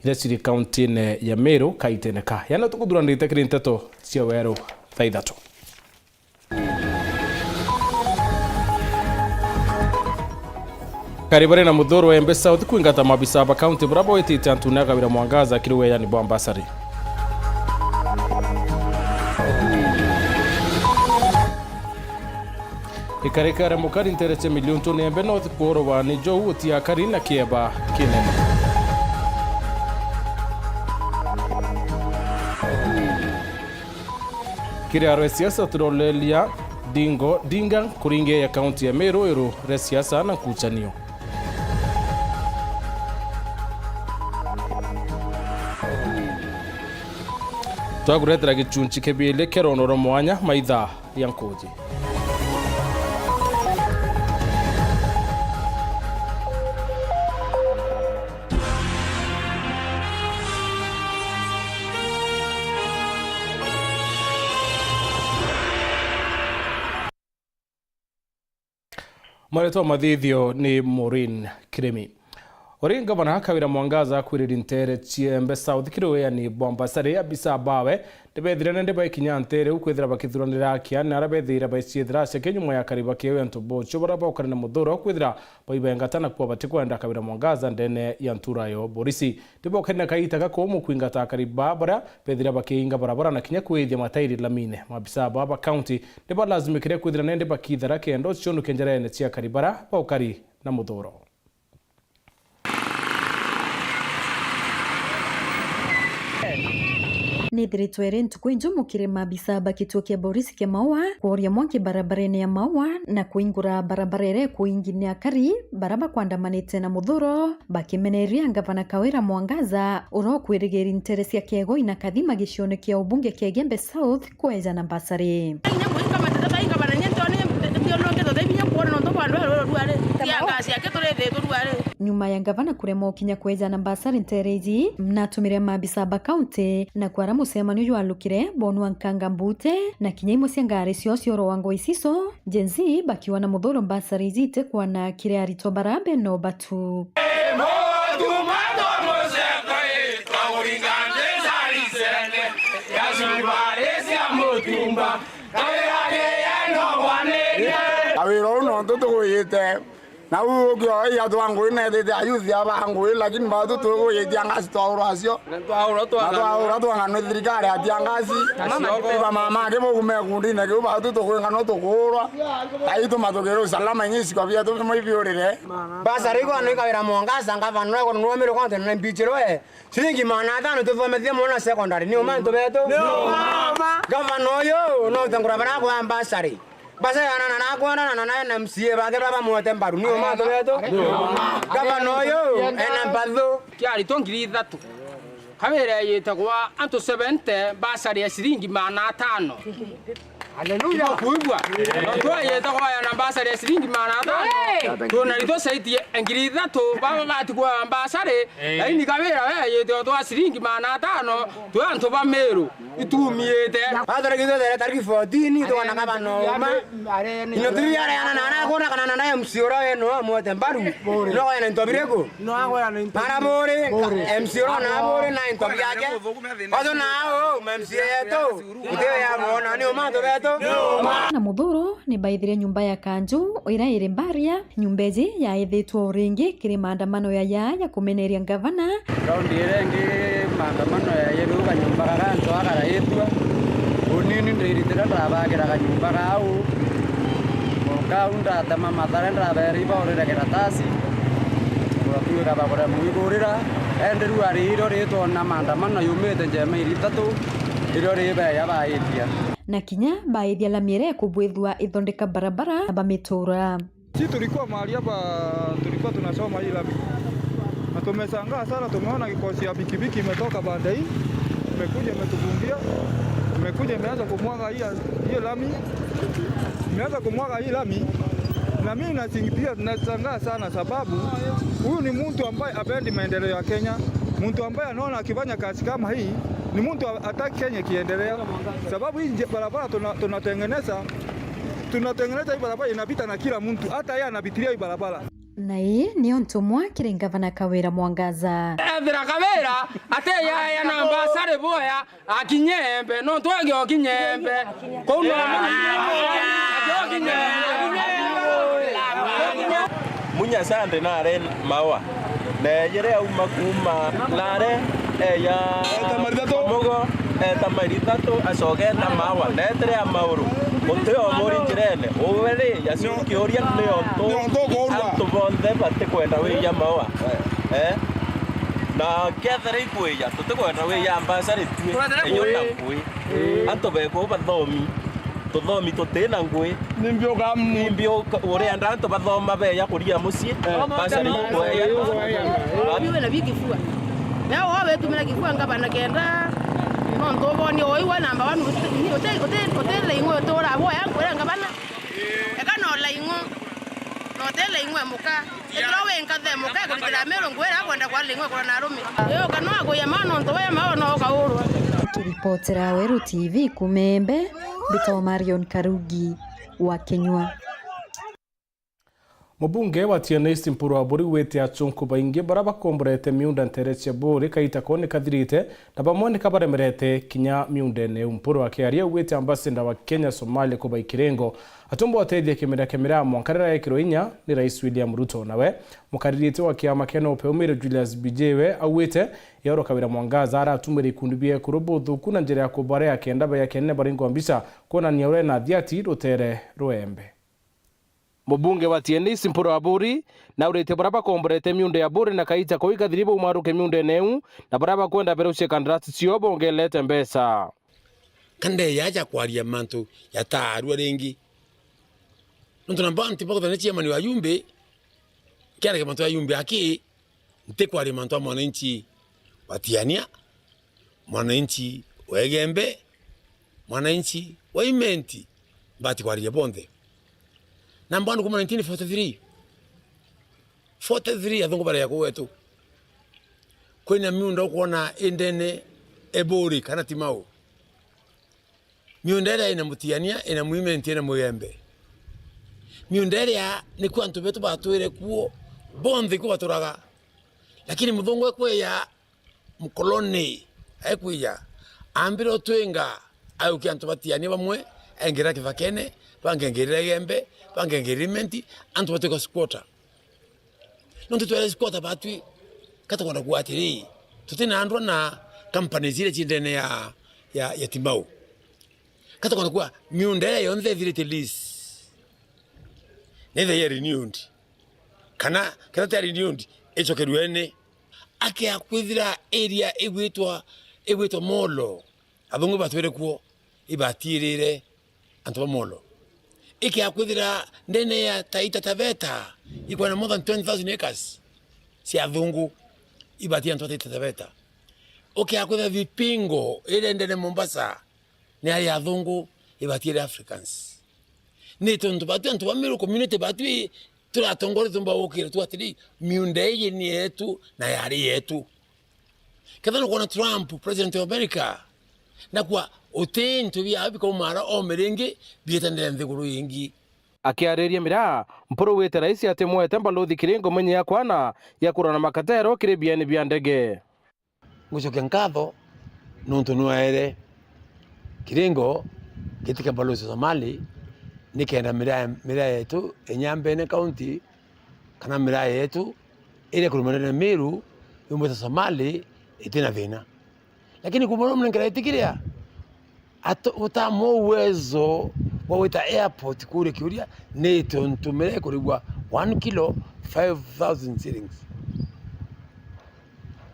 iria kaunti-inĩ ya Meru kaitene ka yana tukuthuranĩte kĩrĩ nteto cia werũ thaa ithatũ. Karibare na Muthoro wa Embe South kuingata mabisa ba county brabo etite Antuna Kawira Mwangaza kiriwe yani Bombasari. Ikarekare mukari interese milioni tone Embe North kuoro wa ni Joe utia kari na kieba kinene. Kiriaro ya siasa turolelia dinga kuringe ya county ya Meru ero re siasa na kuchanio. Twaguretera gichunchi kebile keronoro mwanya maitha yankoji. Mareto mathithio ni Maureen Kiremi. Orin Gavana Kawira Mwangaza kwirira ntere cia Embe South kiriwe ni Bombasari abisa bawe ndebethire nende baikinya ntere ukwithira bakithuranira kiana arabethira baiciethira sekenyumo ya kariba kiwe ntobo chobora bakana na Muthoro kwithira baibengatana kwa batikwenda Kawira Mwangaza ndene ya nturayo Borisi ndebo kena kaita gakomu kwingata kariba bara bethira bakiinga barabara na kinya kwithia matairi lamine mabisa baba county ndebo lazimikire kwithira nende bakithara kendo chonu kenjerene cia karibara baukari na Muthoro. Nithiritwere ntuku injumukire mabisa bakituo kia Borisi kia Maua kuoria mwanki barabarene ya Maua na kuingura barabarere kuingine akari baraba kuandamanite na Muthoro bakimeneria Gavana Kawira Mwangaza uro kwirigeri interesi ya kiego ina kathima gicione kia ubunge kia Embe South kueja na Basari. Nyuma ya Gavana kurema ukinya kueja na Basari ntereji mnatumire mabisa ba county na kwara musemano yu alukire bonu ankanga mbute na kinyaimo cia ngari cio cioro wango isiso jenzi bakiwa na Muthoro Basari zite kwa na kire arito barabe no batu. Awiro no to yete na ugo ya to ango ina de ayuzi aba ango lakini bado to yete angasi to aurasio to ngano dirikare ati angasi ba mama ke bo me kundi na ke bado to ngano to korwa ai to matogero salama nyisi kwa bia to mo ibiorere Basari ko anu Kawira Mwangaza Gavana ko no mero konte na bichiro singi mana tano to fo media mona secondary ni o man to beto Gavana yo no tangura bana ko Basari basa yana na kuona na MCA ba ke baba muote mbaru ni o ma to beto Gavana yo ena mbadho kiari tongiri 3 Kawira yetagwa anto 70 Basari ya shilingi mana 5. Haleluya kuibwa notwa yetagwa ya Basari ya shilingi mana 5 to na lito saiti ngiri 3 baba bati kwa Basari lakini Kawira yetagwa shilingi mana 5 to anto ba Meru itumiete adara kido dere tariki 14 to na Gavana ino tibia na kona kana na MCO eno muote mbaru no yana ntobireko no ago yana ntobire MCO na bore na ntobia yake odo nao MCA to ide ya mona ni o ma to beto na Muthoro ni baithire nyumba ya Kanju oira ire Mbaria nyumbeji ya ithitwo ringi kiri maandamano ya kumeneria Gavana raundi irengi maandamano ya yeru kanyumba kanto akara yetwa unini ndiritira ndabagira kanyumba kau kaunda tama mathare ndaberi baurira kiratasi kuwe kabakora muigurira enderu ari iro rito na maandamano yumete njema iri 3 iro ribe yabaitia na kinya baithia la miere kubwithwa ithondeka barabara na bamitura. Sisi tulikuwa mahali hapa tulikuwa tunasoma hii lami. Na tumeshangaa sana tumeona kikosi ya pikipiki imetoka baada hii. Imekuja imetuvundia. Imekuja imeanza kumwaga hiyo lami. Imeanza kumwaga hii lami. Na mimi nashangaa sana sababu huyu ni mtu ambaye apendi maendeleo ya Kenya. Mtu ambaye anaona akifanya kazi kama hii ni mtu hataki Kenya kiendelea. Sababu hii barabara tunatengeneza hii barabara inapita na kila mtu, hata yeye anapitia hii barabara. na hii nio ntumwa kiri ngavana Kawira Mwangaza ethira Kawira ate ya namba sare boya akinyembe no twagyo kinyembe kono munya sande na ren mawa na yere uma kuma lare ya mogo tamaritato asogenda mawa na etre amauru oteo mori njirene overe yasuki oria neonto to bonde bate kwenda we ya mawa na kethera ikuya tutikwenda we ya ambassador tue enyota kui anto beko bathomi tuthomi tutena ngui nimbio ore anda to bathoma be ya kuria musie ambassador ikuya biwe na bigifua na wawe tumira kifua ngabana kenda no ndoboni oiwa namba 1 hotel ingo tora bo yangu era ngabana ekano la ingo no hotel ingo muka etrawe nkathe muka kutira mero ngwera kwenda kwa lingo kwa narume yo kanwa go ya mano ndo ya mao no kauru turipotera Weru TV kumembe Bito Marion Karugi wa Kenywa. Mubunge wa Tianist mpuru wa buri wete achunku baingi baraba kombrete miunda ntereche buri kaita kone kadirite na bamone kabaremerete kinya miunde ne mpuru wa kiaria wete ambassador wa Kenya Somalia kuba ikirengo atumbo atethia kemera mwankarira ekiro inya ni Rais William Ruto nawe mukaririte wa kiama keno upeumire Julius Bijewe awete yaro Kawira Mwangaza ara atumire ikundibie kurobothu kuna njere ya kubare akenda ba yakenne baringo ambisa kona niaure na thiati rotere roembe. Mubunge wa Tianist mpuru wa buri na urete baraba kombrete miunde ya buri na kaita koika dhiribo umaruke miunde neu na baraba kwenda berushe kandarasi siobo ongelete mbesa kande yaja kwaria mantu yataarua rengi nonto namba antipako tanechi mani wa yumbe kera ke mantu ya yumbe aki nte kwaria mantu mwananchi wa Tiania mwananchi wa Egembe mwananchi wa Imenti bati kwaria bonde namba kuma 1943 athungu bare yako wetu kwina miundo kuona endene ebori kana timau miundere ina Mutiania ina Muimenti ina Mugembe miundere ni kwa antu betu batwire kuo bondi kwa turaga lakini mudhongo kwe ya mkoloni haikuya ambiro twenga au kiantu Batiania bamwe engera kivakene bangengera Gembe bangengera Imenti antu bateko squatter nonto twele squatter batwi katakwenda kuatiri tutina andwa na company zile chindene ya Timau katakwenda kwa miundere yonze vile lease neve renewed kana renewed echo keruene ake akwithira area egwitwa molo abungu batwere kuo ibatirire antu molo ike akwithira ndene ya Taita Taveta iko na more than 20,000 acres si abungu ibatia antu Taita Taveta oke akwithira vipingo ile ndene Mombasa ni ali abungu ibatire Africans ni tonto batu antu bamiru community batu turatongore tumba okire tu atiri miunde ni yetu na yari yetu kadhano kuna Trump president of America na kwa otento bya abiko mara omerenge bietandele nthiguru yingi akiareria mira mpuru wete rais atemwete mbalothi kirengo menye ya kwana ya kurana makatero kire biani bya ndege ngucoke nkatho nonto nuaere kirengo kitika balozi Somali nikenda mira yetu Enyambene county kana mira yetu ile kulumana Meru yumba Somali itina vina lakini kumona mnengera itikiria utamo uwezo wa wita airport kule kiuria neto ntumere kurigwa 1 kilo 5,000 shillings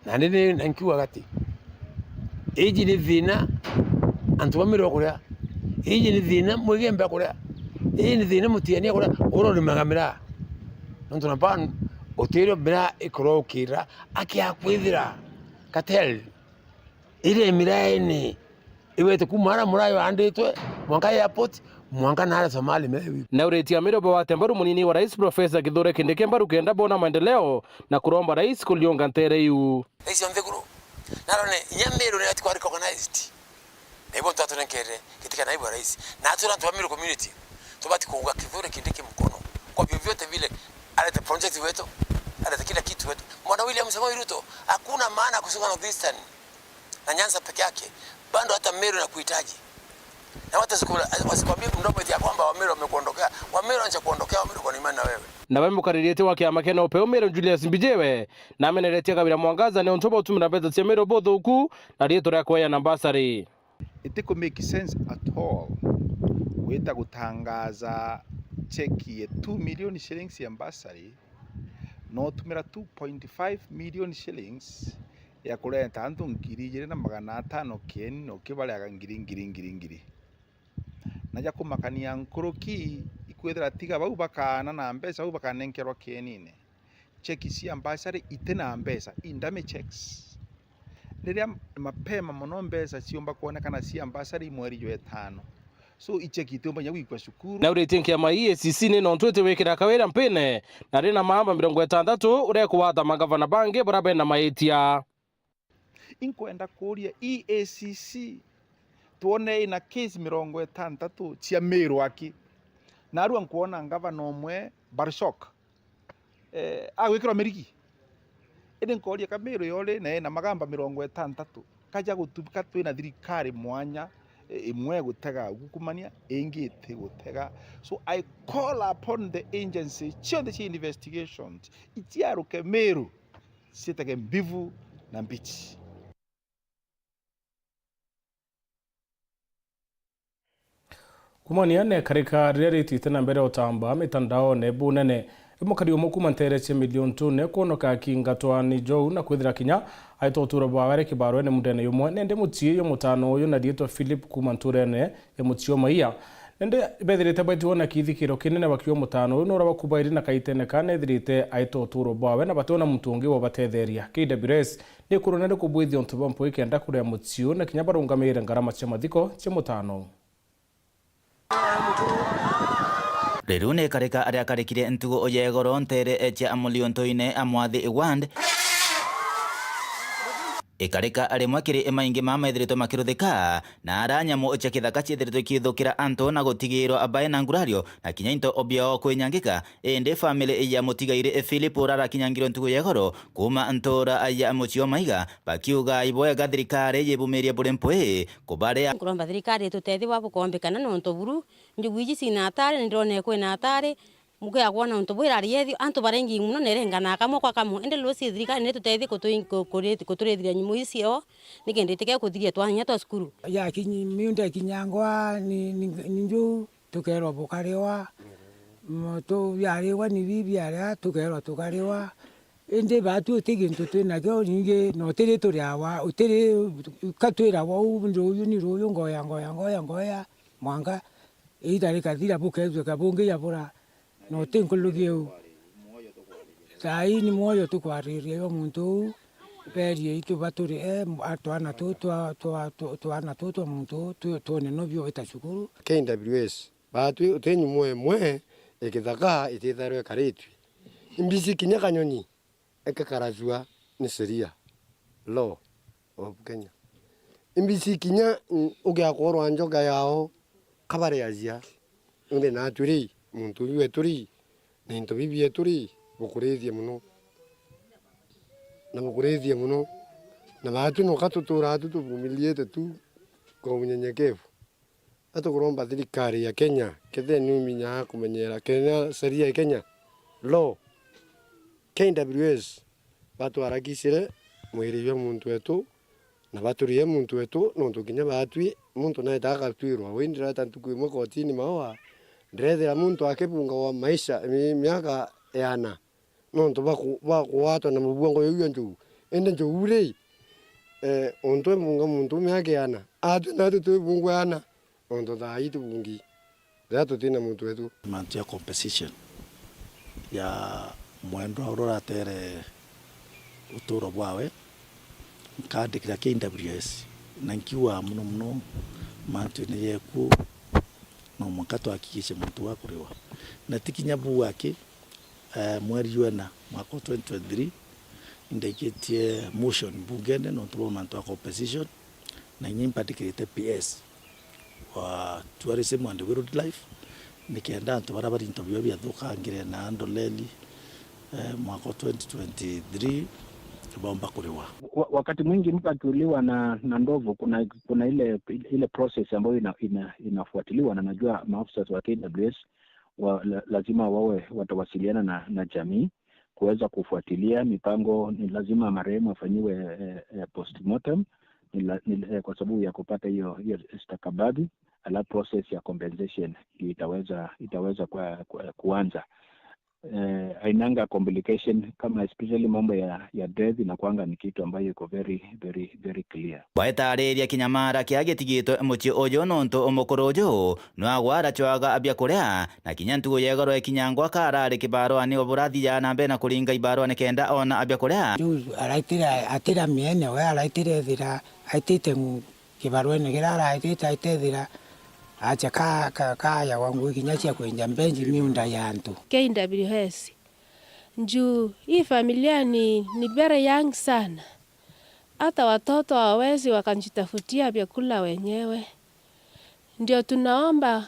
na nene nankiwa gati eji ni vina antu bamiro kuria eji ni vina Mugembe kuria eji ni vina Mutiania kuria oro ni magamira nonto na pan otero bra ikoro kira akiakwithira katel ile miraini iwete kumara murayo anditwe mwanka airport mwanka na Somali mewi na uretia mirobo wa tembaru munini wa rais Profesa Kithure Kindiki mbaru kenda bona maendeleo na kuromba rais kulionga ntere yu rais mveguru narone nyamero ni ati kwa recognized ebo tatu nenkere kitika naibu rais na tuna tuamiro community tubati kuunga Kithure Kindiki mkono kwa vyovyote vile alete project wetu, alete kila kitu wetu. Mwana William Samoei Ruto hakuna maana kusonga North Eastern na Nyanza peke yake, bado hata Meru na kuhitaji. Na wasikwambie mdomo eti ya kwamba Wameru wamekuondokea. Wameru wanaanza kuondokea, Wameru kwa imani na wewe. Na wewe mukaririte wa kiama kena upeo Meru Julius Mbijewe na ameneretia Kabira Mwangaza ne ontoba utumira beta cia Meru bothuku na rieto ria kwa na basari. It could make sense at all. Weta gutangaza cheki ya 2 million shillings ya basari no tumira 2.5 million shillings ya kuleta antu ngiri jere na 500 keni no kibalaga ngiri naja kumakania nkoroki ikwethera tiga bau bakana na mbesa bau bakanenkerwa kenine cheki cia basari itena mbesa indame checks riria mapema muno mbesa ciomba kuonekana cia basari mweri jwe 5 so icheki itomba nyagwikwa cukuru na uri kiama EACC ni no ntwete wikira kawira mpine na rina mahamba 60 ure kuwata magavana bange barabe na maitia inkwenda kuria EACC tuone ina case 60 cia Meru aki na aru nkuona ngavana omwe Barshok agwikira Meriki ende nkoria ka Meru yole na magamba 60 kaja gutubika twina thirikari mwanya imwe gutega gukumania engite gutega. So I call upon the agency chionde chi investigations itiaruke Meru sitege mbivu na mbichi. Kumania ne karika reality tena mbere otamba mitandao ne bunene imukari umukuma nterece milioni 2 ne konoka kingatwa ni jo na kwithira kinya aito turo baware kibaro ne mudene yumwe nende mutie yo mutano yo na dieto Philip kumanturene ya mutio maiya nende bethirite baito na kithikiro kinene bakio mutano no raba kubairi na kaitene kane thirite aito turo bawe na batona mutungi wa batetheria KWS ni kuronere kubwithi onto bampo ikenda kuria mutio na kinya barungamire ngarama cia mathiko cia mutano. Rirune karika aria karikire ntugo oyegoro ntere echa amuliontoine amwathi iwand ikarika ari mwakiri emaingi mama ithirito makiruthika na aranyamo echa kithaka chithirito kithukira anto na gutigiro abaye na ngurario na kinyainto obio kwinyangika ende family ya mutigaire Philip urara kinyangiro ntugo yegoro kuma ntora aya muchio maiga bakiuga iboya gathirikare yebumeria burempoe kubare kuromba thirikari tutethi wa bukombekana no ntoburu njugwiji sina atare ndrone kwena atare muge agwana ntobwira ariethio antu barengi muno nerengana kamo kwa kamo ende losi thirikari ne tutethi kuturethira nyimu icio nigendeteke kuthiria twanya twa skuru ya kinyi miunda kinyangwa ni nju tukero bukariwa moto yarewa ni bibi ara tukero tukariwa ende batu tigintu twina kyo ninge no tere turiawa utere katwira wa ubunjo uyu ni royo ngoya mwanga idare kathira bukezwe kabunge yabura no tinkulugiu sai ni moyo tukwaririe yo muntu berie itu baturi atwana to muntu tuone no bio etashukuru KWS batu utenyu mwe ekithaka ititharwe karitwi imbisi kinya kanyoni ekakarazua ni sheria law of Kenya imbisi kinya ugiakorwa njoga yao kabare yazia unde naturi muntu yue turi nento bibie turi bukurethia muno na batu no katutura tuvumilie tu kwa unyenyekevu atukuromba thirikari ya Kenya ketheni uminya kumenyera Kenya sheria ya Kenya law KWS batu arakisire mwiriwe muntu wetu na baturie muntu wetu no tukinya batwi muntu na itaka twirwa windira tantukwe kotini mawa ndrethera muntu akebunga wa maisha miaka yana no ndo bakuwatwa na mubongo yo nju ende nju ure onto bunga muntu miaka yana atu na tu bunga yana ondo da itu bungi dato tina muntu wetu mantia competition ya mwendo aurora tere uturo bwawe kadi kira KWS na nkiwa muno mantu ne yeku no makato akikishe muntu wako rewa na tikinyabu wake mweri yuena mwaka 2023 indeketie motion bungene no mantu wa competition na nyimpa dikirete PS wa tourism and wildlife nikienda antu barabara interview bya thuka ngire na andoleli mwaka 2023 bomba kuliwa. Wakati mwingi mtu akiuliwa na ndovu kuna ile process ambayo inafuatiliwa, na najua maafisa wa KWS lazima watawasiliana na jamii kuweza kufuatilia mipango. Ni lazima marehemu afanyiwe postmortem kwa sababu ya kupata hiyo stakabadhi, ala process ya compensation itaweza kuanza. Hainanga complication kama especially mambo ya death na kwanga ni kitu ambayo iko very very very clear. Baetariria kinyamara kiagetigitwe muci ojo nonto omokorojo nwagwara chwaga abya korea na kinyantugo yegaro ekinyangwa karare kibaro ani oburathi ya nambe na kuringa ibaro ne kenda ona abya korea araitira atira miene we araitire thira aitite kibaro ne gerara aitite thira acha kaya wangu kinyacha kwenja mbenji miunda yantu KWS njuu hii familia ni very young sana, hata watoto hawawezi wakanjitafutia vyakula wenyewe. Ndio tunaomba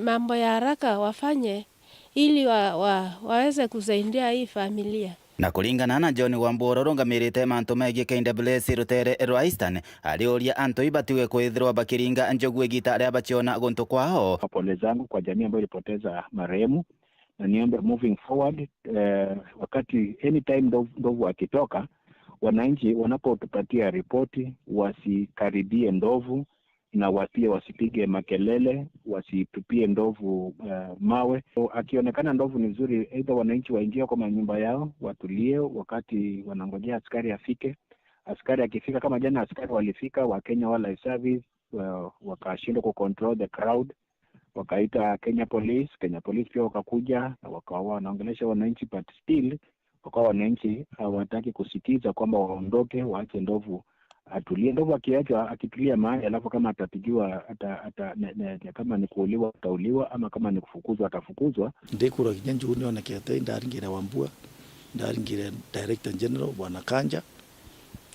mambo ya haraka wafanye ili waweze kusaidia hii familia. Na kulingana na John Wambura rungamirite mantu megi KWS rutere Royston alioria antu ibatiwe kwithirwa bakiringa njogu egita aria bachiona guntu kwao. Pole zangu kwa jamii ambayo ilipoteza marehemu, na niombe moving forward wakati anytime ndovu akitoka, wananchi wanapotupatia ripoti wasikaribie ndovu na wasipige makelele, wasitupie ndovu mawe. Akionekana ndovu ni nzuri, either wananchi waingie kwa nyumba yao watulie wakati wanangojea askari afike. Askari akifika, kama jana askari walifika wa Kenya Wildlife Service wakashindwa ku control the crowd, wakaita Kenya Police pia wakakuja na wakawa wanaongelesha wananchi, but still wakawa wananchi hawataki kusikiza kwamba waondoke, waache ndovu atulie. Ndovu akitulia mahali, alafu kama atapigiwa kama ni kuuliwa atauliwa, ama kama ni kufukuzwa atafukuzwa. Ndikura kinyanju nionekete ndaringire Wambua, ndaringire Director General Bwana Kanja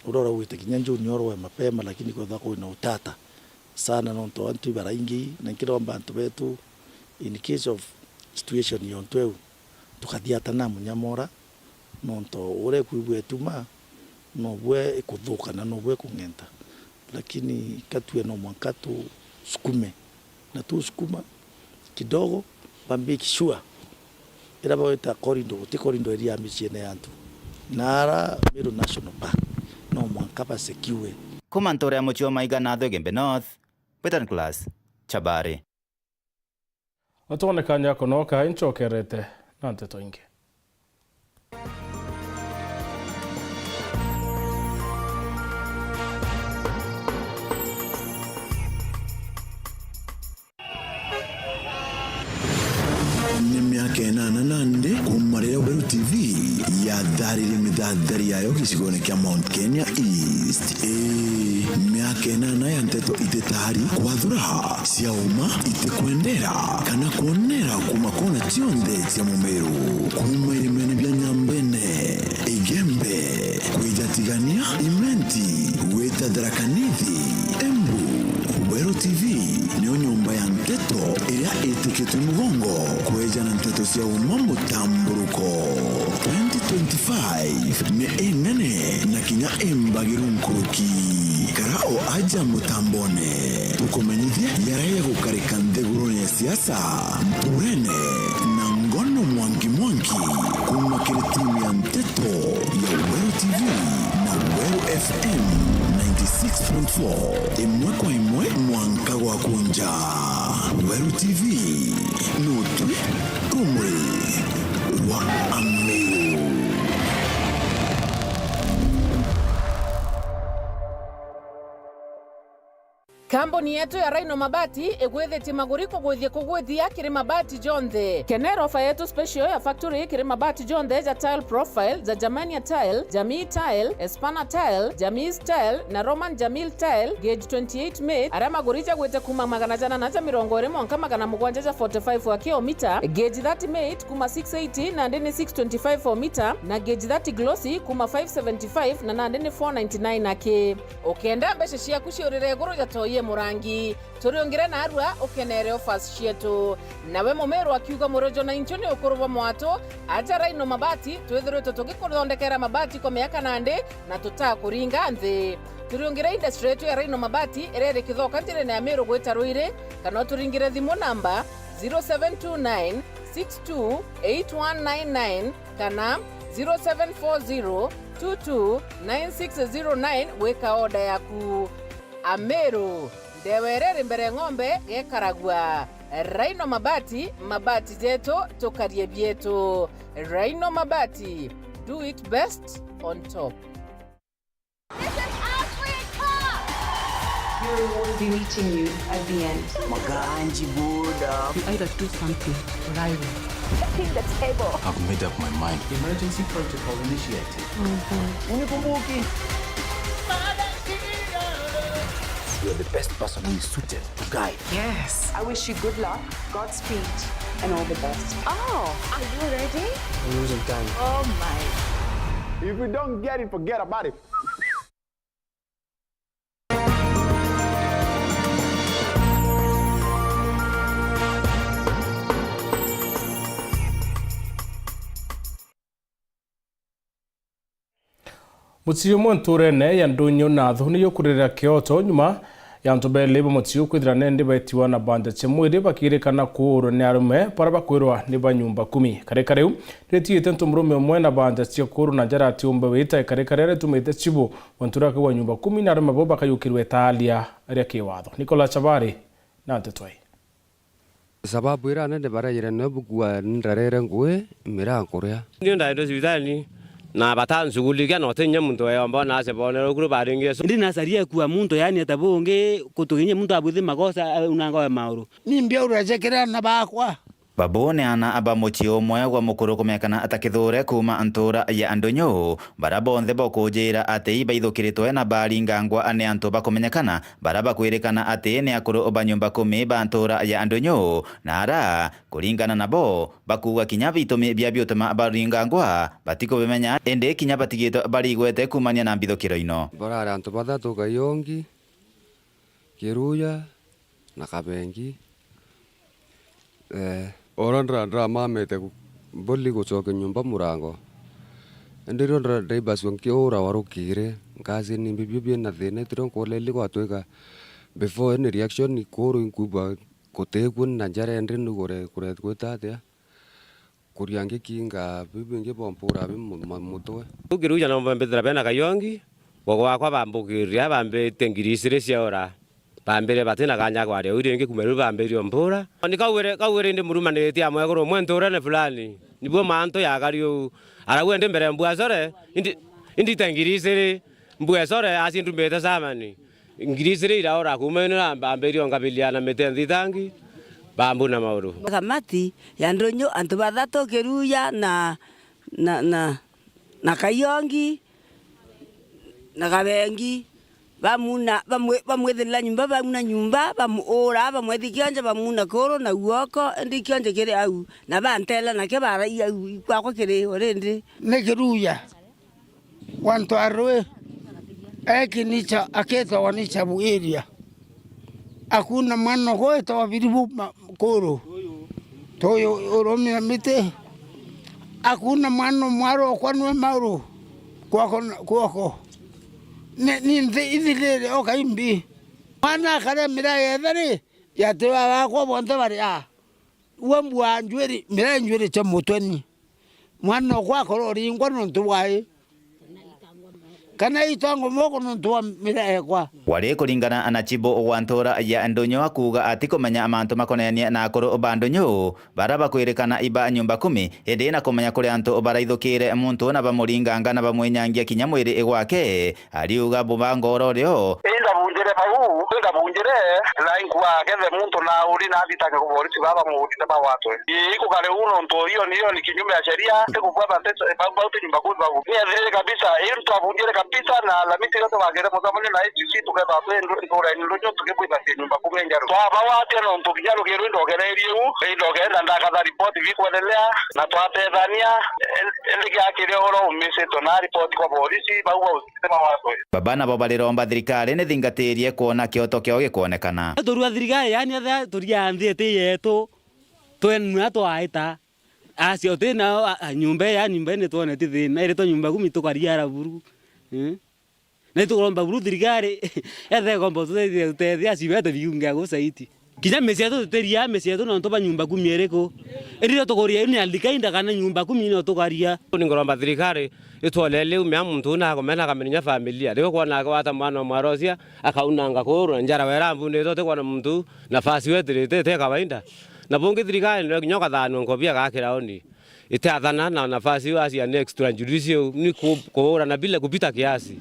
urora wite kinyanju nyoro mapema, lakini kwa dhako ina utata sana nonto antu baraingi na kiromba antu betu in case of situation yontwe tukathiata na munyamora nonto ure kuibwetuma no bwe kuthuka na no bwe kungenta, lakini katue no mwankatu sukume na tu sukuma kidogo bambi kishua ira baweta korindo area michene yantu nara Meru National Park no mwankapa sekiwe kumantore amuchio maiga na Gembe North Petan Class Chabari otone kanya konoka inchokerete nante toinge. Kena nande kumarira Weru TV ya dhariri midadari yayo kisigone kia Mount Kenya East. Miakena na ya nteto itetari kuadhura siya uma ite kuendera kana kuonera kumakona tionde tia Mumeru kumairi mene bya Nyambene Igembe kuijatigania imenti weta darakanithi Embu. Weru TV niyo nyumba ya nteto iria itikitu mugongo kweja na nteto sia umambo tamburuko 2025 ni inene na kinya imbagirunkuruki karao aja mutambone tukomenyithia yaraya gukarika ntheguruni ya siasa mpurene na ngono mwangi kuma kiri timu ya nteto ya Weru TV na Weru FM 96.4 imwe kwa imwe mwanka wa kunja. Weru TV nutu kumri wa Ameru. Kamboni yetu ya Rhino Mabati egwethete maguriko gwithie kugwithia kiri mabati jonthe. Kenero ofa yetu special ya factory kiri mabati jonthe ja tile profile za Germania tile, Jamii tile, Espana tile, Jamii tile na Roman Jamil tile gauge 28 made ara maguricha gwete kuma magana jana na 120 mwanka magana mugwanja ja 45 wa kilomita, gauge 30 made kuma 680 na ndene 625 for meter na gauge 30 glossy kuma 575 na ndene 499 ake. Okenda beshe shia kushorere goro ja toye Orie Murangi turiongire na arua ukenere offers cietu nawe Mumeru akiuga murojo na inchoni ukuruva mwato aja Rhino Mabati twithirite tugikuthondekera mabati kwa miaka nande na tutakuringa nthi turiongire industry yetu ya Rhino Mabati irere kithoka ntirene ya Meru gwita Ruire kana turingire thimu namba 0729 628199 kana 0740 229609 weka oda yaku. Ameru ndewerere mbere ng'ombe gekaragwa. Rhino Mabati, mabati jeto tokarie bieto. Rhino Mabati, do it best on top. Here will be meeting you at the end. Maganji Buddha. You either do something or I will. Setting the table. I've made up my mind. Emergency protocol initiated. Unikumbuki. You're the best person who is suited to guide. Yes. I wish you good luck, Godspeed, and all the best. Oh, are you ready? I'm losing time. Oh my. If we don't get it, forget about it. Mutiu mwanturene ya ndunyo na thuni yokurira Kyoto nyuma ya ntobele bo mutiu kwithira nende baitiwa na banda chemwiri bakirikana kuuro ni arume para bakwirwa ni banyumba 10 kare kareu retiete ntumrume umwe na banda chekuru na jara tiumbe wita kare karere tumete chibu wantura kwa nyumba 10 na arume bo bakayukirwe talia ria kiwatho Nicola Chabari na tetwai sababu ira nende barayire nobugwa ndarere ngwe mira kuria ndio ndaenda hospitali na batanshughulikia na watenye muntu ayomba na asebonera kuru baringie ndi nasaria kwa muntu yani atabonge kutuginye muntu abuthi makosa unanga mauru nimbia urajekera na bakwa babone ana abamuchio mwe gwa mukuru kumekana atakithure kuma antura ya andonyo barabonthe bokujira ate ibaithukiritwe na baringangwa ane antu bakumenyekana baraba kwirikana ate ne akuru obanyumba 10 ba antura ya andonyo nara kuringana nabo bakuwa kinya bitumi bya byotuma baringangwa batiko bimenya ende kinya batigito barigwete kumanya na mbithukiro ino barara antu bathatu Kayongi Kiruya na Kabengi orandra mamete boli gucoka nyumba murango ndiro ndra basonki ora warukire ngazi ni bibye na thene tiro koleli gwatweka before any reaction ni koro inkuba kotegwe na jare ndri nugore kure gwetate kuriange kinga bibenge bompura bimutwe ukiruja na mbembethera bena Kayongi gogo kwa bambukiria bambe tengirisire ciora bambere batina kanya kware uringe kumeru bambere ompura nikawere ndi murumanirite amwe goro mwentura ne fulani nibo manto yagario arawende mbere mbwasore indi tangirisire mbwasore asindu mbeta samani ngirisire iraora kumenera bambere ongabiliana metendi tangi bambu na mauru kamati ya ndonyo antu bathato Kiruya na Kayongi na Kabengi bamuna bamwethela nyumba bamuna nyumba bamuora bamwethikianja bamuna koro na uoko ndi kianje kire au na bantela na ke bara au kwako kire orende ne Kiruya wanto arwe ekinicha aketa wanicha bu area akuna mano goeto abiribu koro toyo oromia mite akuna mano mwaro kwanwe mauro kwako ni idile okaimbi mana kare mira yedari ya tewa kwa bonde bari wambwa njweri mira njweri cha mutoni mwana kwa korori ngwano ntuwai kana itango moko ntuwa mira ekwa wale kuringana anachibo owantora ya andonyo akuga atikomenya amantu makonenia na akoro obandonyo baraba kwirikana iba nyumba 10 ende na komenya kuri antu obaraithukire muntu na bamuringanga na bamwenyangia kinyamwiri igwake ariuga bubangoro ryo bunjere line kwa keve muntu na uri na bitaka kuborisi baba mu taba watu iko kale uno nto hiyo ni kinyume ya sheria iko kwa banteso bauti nyumba kwa babu ni azile kabisa hiyo mtu abunjere kabisa na la miti yote bagere muzamani na hizi situ kwa babu ndio ndio tukebwe basi nyumba kwa njaro kwa babu ate no nto kijalo kero ndo gereriu ndo gerenda ndaka report vikuendelea na twate Tanzania ndike akire oro umise to na report kwa polisi babu usitema watu babana babaliromba thirikari ni maingaterie kuona kioto kiao gikuonekana. Turua thirikari yani atha turianthite yetu twenwa twaita acio tina nyumba ni tuonete thina ire to nyumba 10 tukariara buru na tukomba buru thirikari ethe kombo tutethia cibete biunga gucaiti kinya mecia tuteria mecia no ntoba nyumba 10 ereko ire tugoria ni aldikainda kana nyumba 10 no tugaria ni ngoromba thirikari itwolele umya muntu na komena kamenya familia riko kuona kwata mwana mwarosia akaunanga kuru njara wera mbunde tote kwa muntu nafasi wetirite te kawaida na bunge thirikari no kinyoka thano ngobia gakira oni ite athana na nafasi wasi ya next judicial ni kuora na bila kupita kiasi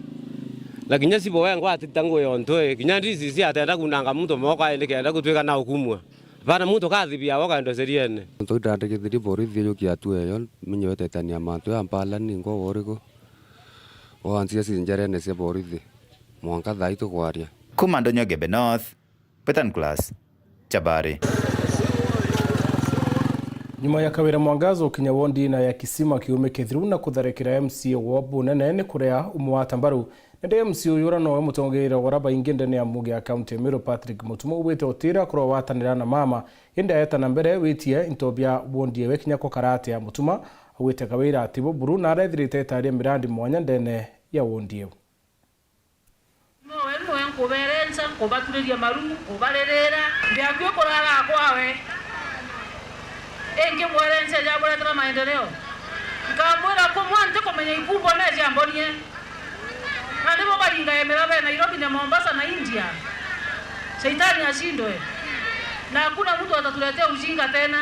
lakini sibo wengo atitango yontoe kinya ndizi si atenda kunanga muntu moka ende kenda kutweka na hukumwa bana muntu kathibia woka ndo seriene to ndandike thiri borithi yo kiatu eyo minyote tania mantu ya mpala ni ngo woriko wansia sinjarene se borithi mwanka thaitu kwaria Kumando Nyogebe North Petan Class Chabari. Nyuma ya kawira mwangazo kinya wondi na ya kisima kiume kithiru na kutharekera MC wa Bunene ni kurea umwata mbaru nende MC uyura no mutongeira waraba ingende ne amuge ya county Meru Patrick Mutumo ubete otira kuro watanira na mama inda yeta na mbere witie intobia wondi we kinya ko karate ya Mutuma awete kawira atibo buru na rethirite tari mirandi mwanya ndene ya wondi yo no kuberenza kubatuliria maru kubarerera ndiakyo kurara kwawe enge mwerenze ya kuletra maendeleo ngamwira ko mwante komenya ikumbo na jambonie ndipo balinga emerabe Nairobi na Mombasa na India Shetani ashindwe na hakuna mtu atatuletea ujinga tena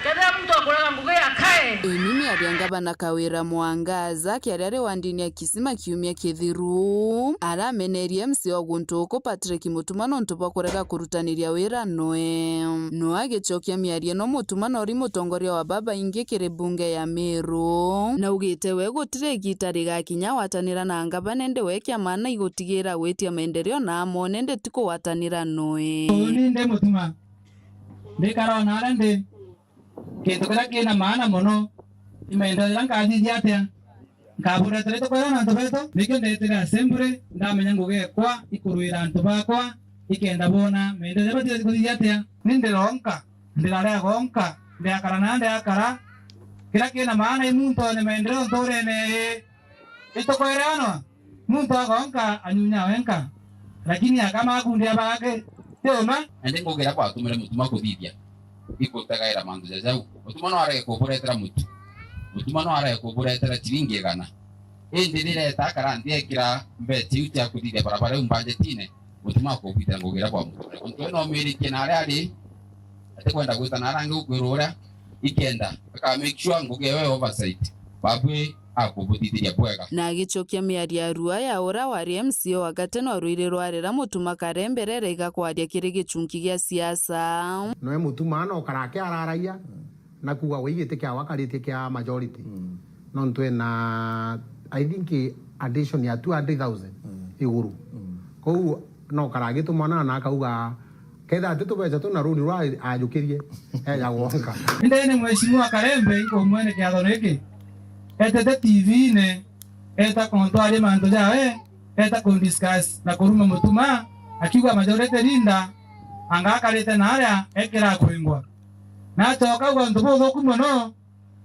kada mtu akulaga nguge akae mimi aliangaba na kawira mwangaza kiarare wandini ya kisima kiumia kithiru ara menerie MC oguntoko Patrick Mutuma no ntopa kurega kurutaniria wira noe no agichokia miarie no Mutuma no ri mutongoria wa baba inge kire bunge ya Meru na ugite we gutire gitari ga kinya watanira na ngaba nende wekia mana igotigira wetia maendeleo na amone nde tiko watanira noe ninde Mutuma ndikara na arende kintu kira kina maana muno imaendelea ngathi atia ngabura tereto kwa na ntobeto nikyo ndetira assembly ndamenya nguge kwa ikuruira ntu bakwa ikenda bona maendelea batie kuthi atia ninde ronka ndirare gonka ndiakara na ndiakara kira kina maana imuntu ne maendeleo ntorene itokoerano muntu gonka anyunya wenka lakini akama kundia bake toma ende ngogera kwa tumire Mutuma kuthithia ikutagaira mandu jajau Mutuma no arege kuburetera Mutuma no arege kuburetera chiringi gana indi direta karanti ekira mbeti uti akuthithia barabara umbanjetine Mutuma kubita ngogera kwa Mutuma kuntu no mirike na ari ate kwenda gwita na rangi ukwirura ikenda aka make sure ngogewe oversight babwe akubutithiria bwega na gichokia miari ya rua ya ora wari MC wakate no ruire rwarera Mutuma karemberere igakwaria kiri gichunki gia siasa no Mutuma no karake araraia na kuga wigite kya wakarite kya majority no ntwe na I think addition ya 200,000 iguru ko no karage tumana na kauga keda tutubeja tuna runi rwa ajukirie ya wonka ndene mheshimiwa Karembe iko mwene kya doneke etete TV ne eta kontwale manto jawe eta kon discuss na kuruma Mutuma akiwa majorete linda anga kalete narea ekera kwingwa na toka kwa ndobo kumono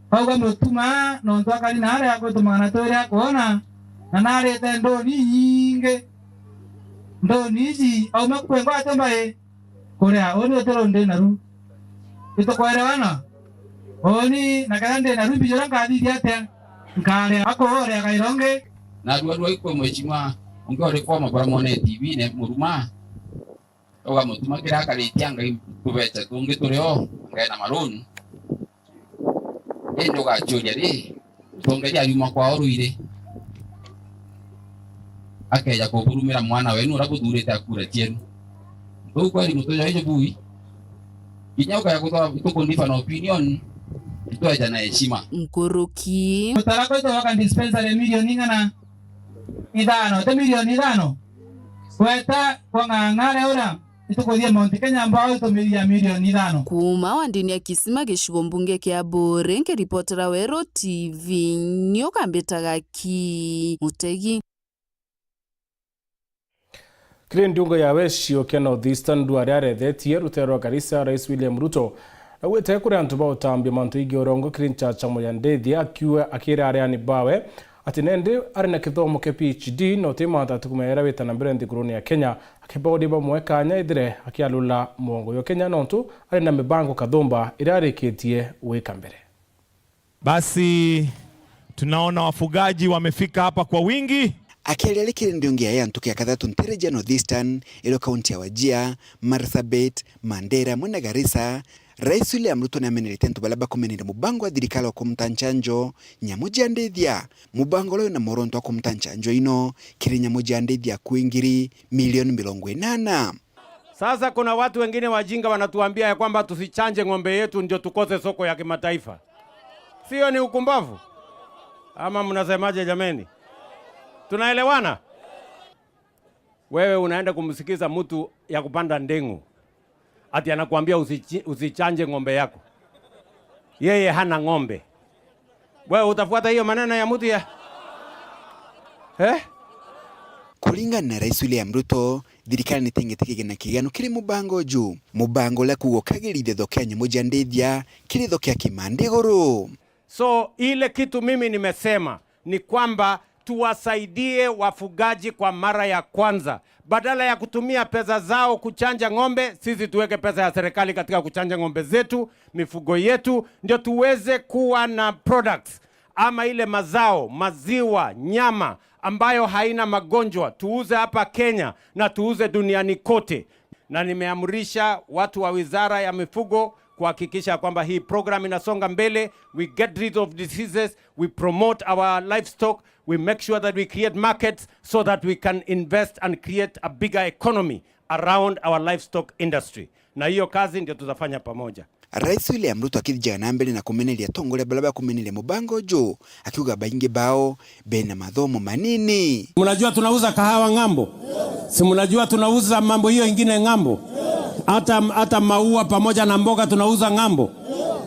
pauga Mutuma no ntwakali narea ko tumana toria kuona na nare tendo nyinge ndo niji au makwengwa atambaye korea oni otoronde naru itokwelewana oni nakande naru bijora ngadi yate ngale akore akaironge na duwa iko mheshimiwa ongore kwa mabara mone TV ne Muruma oga Mutuma kira kalitianga kubecha tungi tureo ngena maruni endo ga choria ri tongeria yuma kwa oruire akeja ko burumira mwana wenu rabuthurite akura tienu kwa ni mutoja hiyo bui kinyauka ya kutoa tukundifa na opinion tuaja na heshima Nkuruki utarako ito waka dispensary milioni ngana idano te milioni idano kweta kwa ngangare ora itukothia Mount Kenya ambao ito milioni idano kuma wandini ya kisima gishigo mbunge kia Bore nke reportera Wero TV nyoka mbetaga ki Mutegi. kire ndungo ya weshio kia North Eastern duare arethetie rutero Garissa Rais William Ruto awete kuri antu ba utambia mantu igi orongo kire nchacha moya ndethi akiwa akira areani bawe ati nende arina kithomo ke PhD no tema atatukumera wetana mbere nthiguruni ya Kenya akibodi bamwe kanya ithire akialula mongo yo Kenya nontu arina mibango kathumba irarikitie wika mbere. Basi tunaona wafugaji wamefika hapa kwa wingi. Akielele kile ndiongia ya ntukia kathatu ntereja North Eastern, ilo kaunti ya Wajir, Marsabit, Mandera, mwena Garissa, Rais William Ruto na amenelete ntubalaba kumenida mubango wa thirikali wa kumutanchanjo nyamuja ndethia. Mubango leo na moronto wa kumutanchanjo ino kiri nyamuja ndethia kuingiri milioni 80. Sasa kuna watu wengine wajinga wanatuambia ya kwamba tusichanje ng'ombe yetu ndio tukose soko ya kimataifa. Sio ni ukumbavu? Ama mnasemaje jameni? Tunaelewana? Wewe unaenda kumsikiza mtu ya kupanda ndengu. Ati anakuambia usichanje ng'ombe yako. Yeye hana ng'ombe. Wewe utafuata hiyo maneno ya mtu ya? Kulingana na Rais William Ruto, thirikali nitengeteke na kigano kiri mubango juu. Mubango la kuokagirithia thokea nyamuja ndethia kiri thokea kimande goro. So ile kitu mimi nimesema ni kwamba tuwasaidie wafugaji kwa mara ya kwanza. Badala ya kutumia pesa zao kuchanja ng'ombe, sisi tuweke pesa ya serikali katika kuchanja ng'ombe zetu, mifugo yetu, ndio tuweze kuwa na products ama ile mazao, maziwa, nyama ambayo haina magonjwa, tuuze hapa Kenya na tuuze duniani kote. Na nimeamrisha watu wa Wizara ya Mifugo kuhakikisha kwamba hii program inasonga mbele. We get rid of diseases, we promote our livestock, we make sure that we create markets so that we can invest and create a bigger economy around our livestock industry. Na hiyo kazi ndio tutafanya pamoja. Rais William Ruto akithija na mbele na kumenelia tongole balaba kumenelia mubango jo akiuga baingi bao bena mathomo manini. Mnajua tunauza kahawa ngambo? Si mnajua tunauza mambo hiyo ingine ngambo? Hata maua pamoja na mboga tunauza ngambo.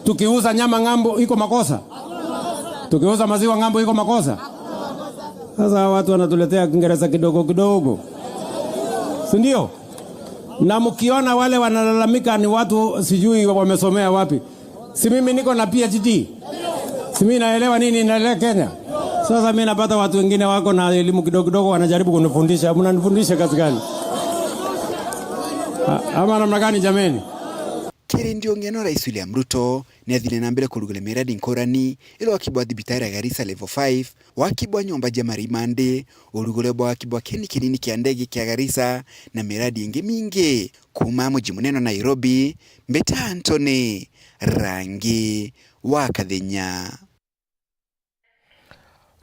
Tukiuza nyama ngambo iko makosa? Tukiuza maziwa ngambo iko makosa? Sasa watu wanatuletea Kiingereza kidogo kidogo. Si ndio? Na mkiona wale wanalalamika ni watu sijui wamesomea wapi. Si mimi niko na PhD. Si mimi naelewa nini inaendelea Kenya. Sasa mimi napata watu wengine wako na elimu kidogo kidogo wanajaribu kunifundisha. Mnanifundisha kazi gani? Ama namna gani jameni? Kiri ndio ngeno Rais William Ruto ni athile na mbele kurugule miradi nkorani ilo wakibwa thibitari ya Garissa level 5 wakibwa nyomba jamari mande urugule bwa wakibwa keni kinini kia ndege kia Garissa na miradi ingi mingi kuma muji muneno Nairobi. Mbeta Anthony Rangi wa Kathenya.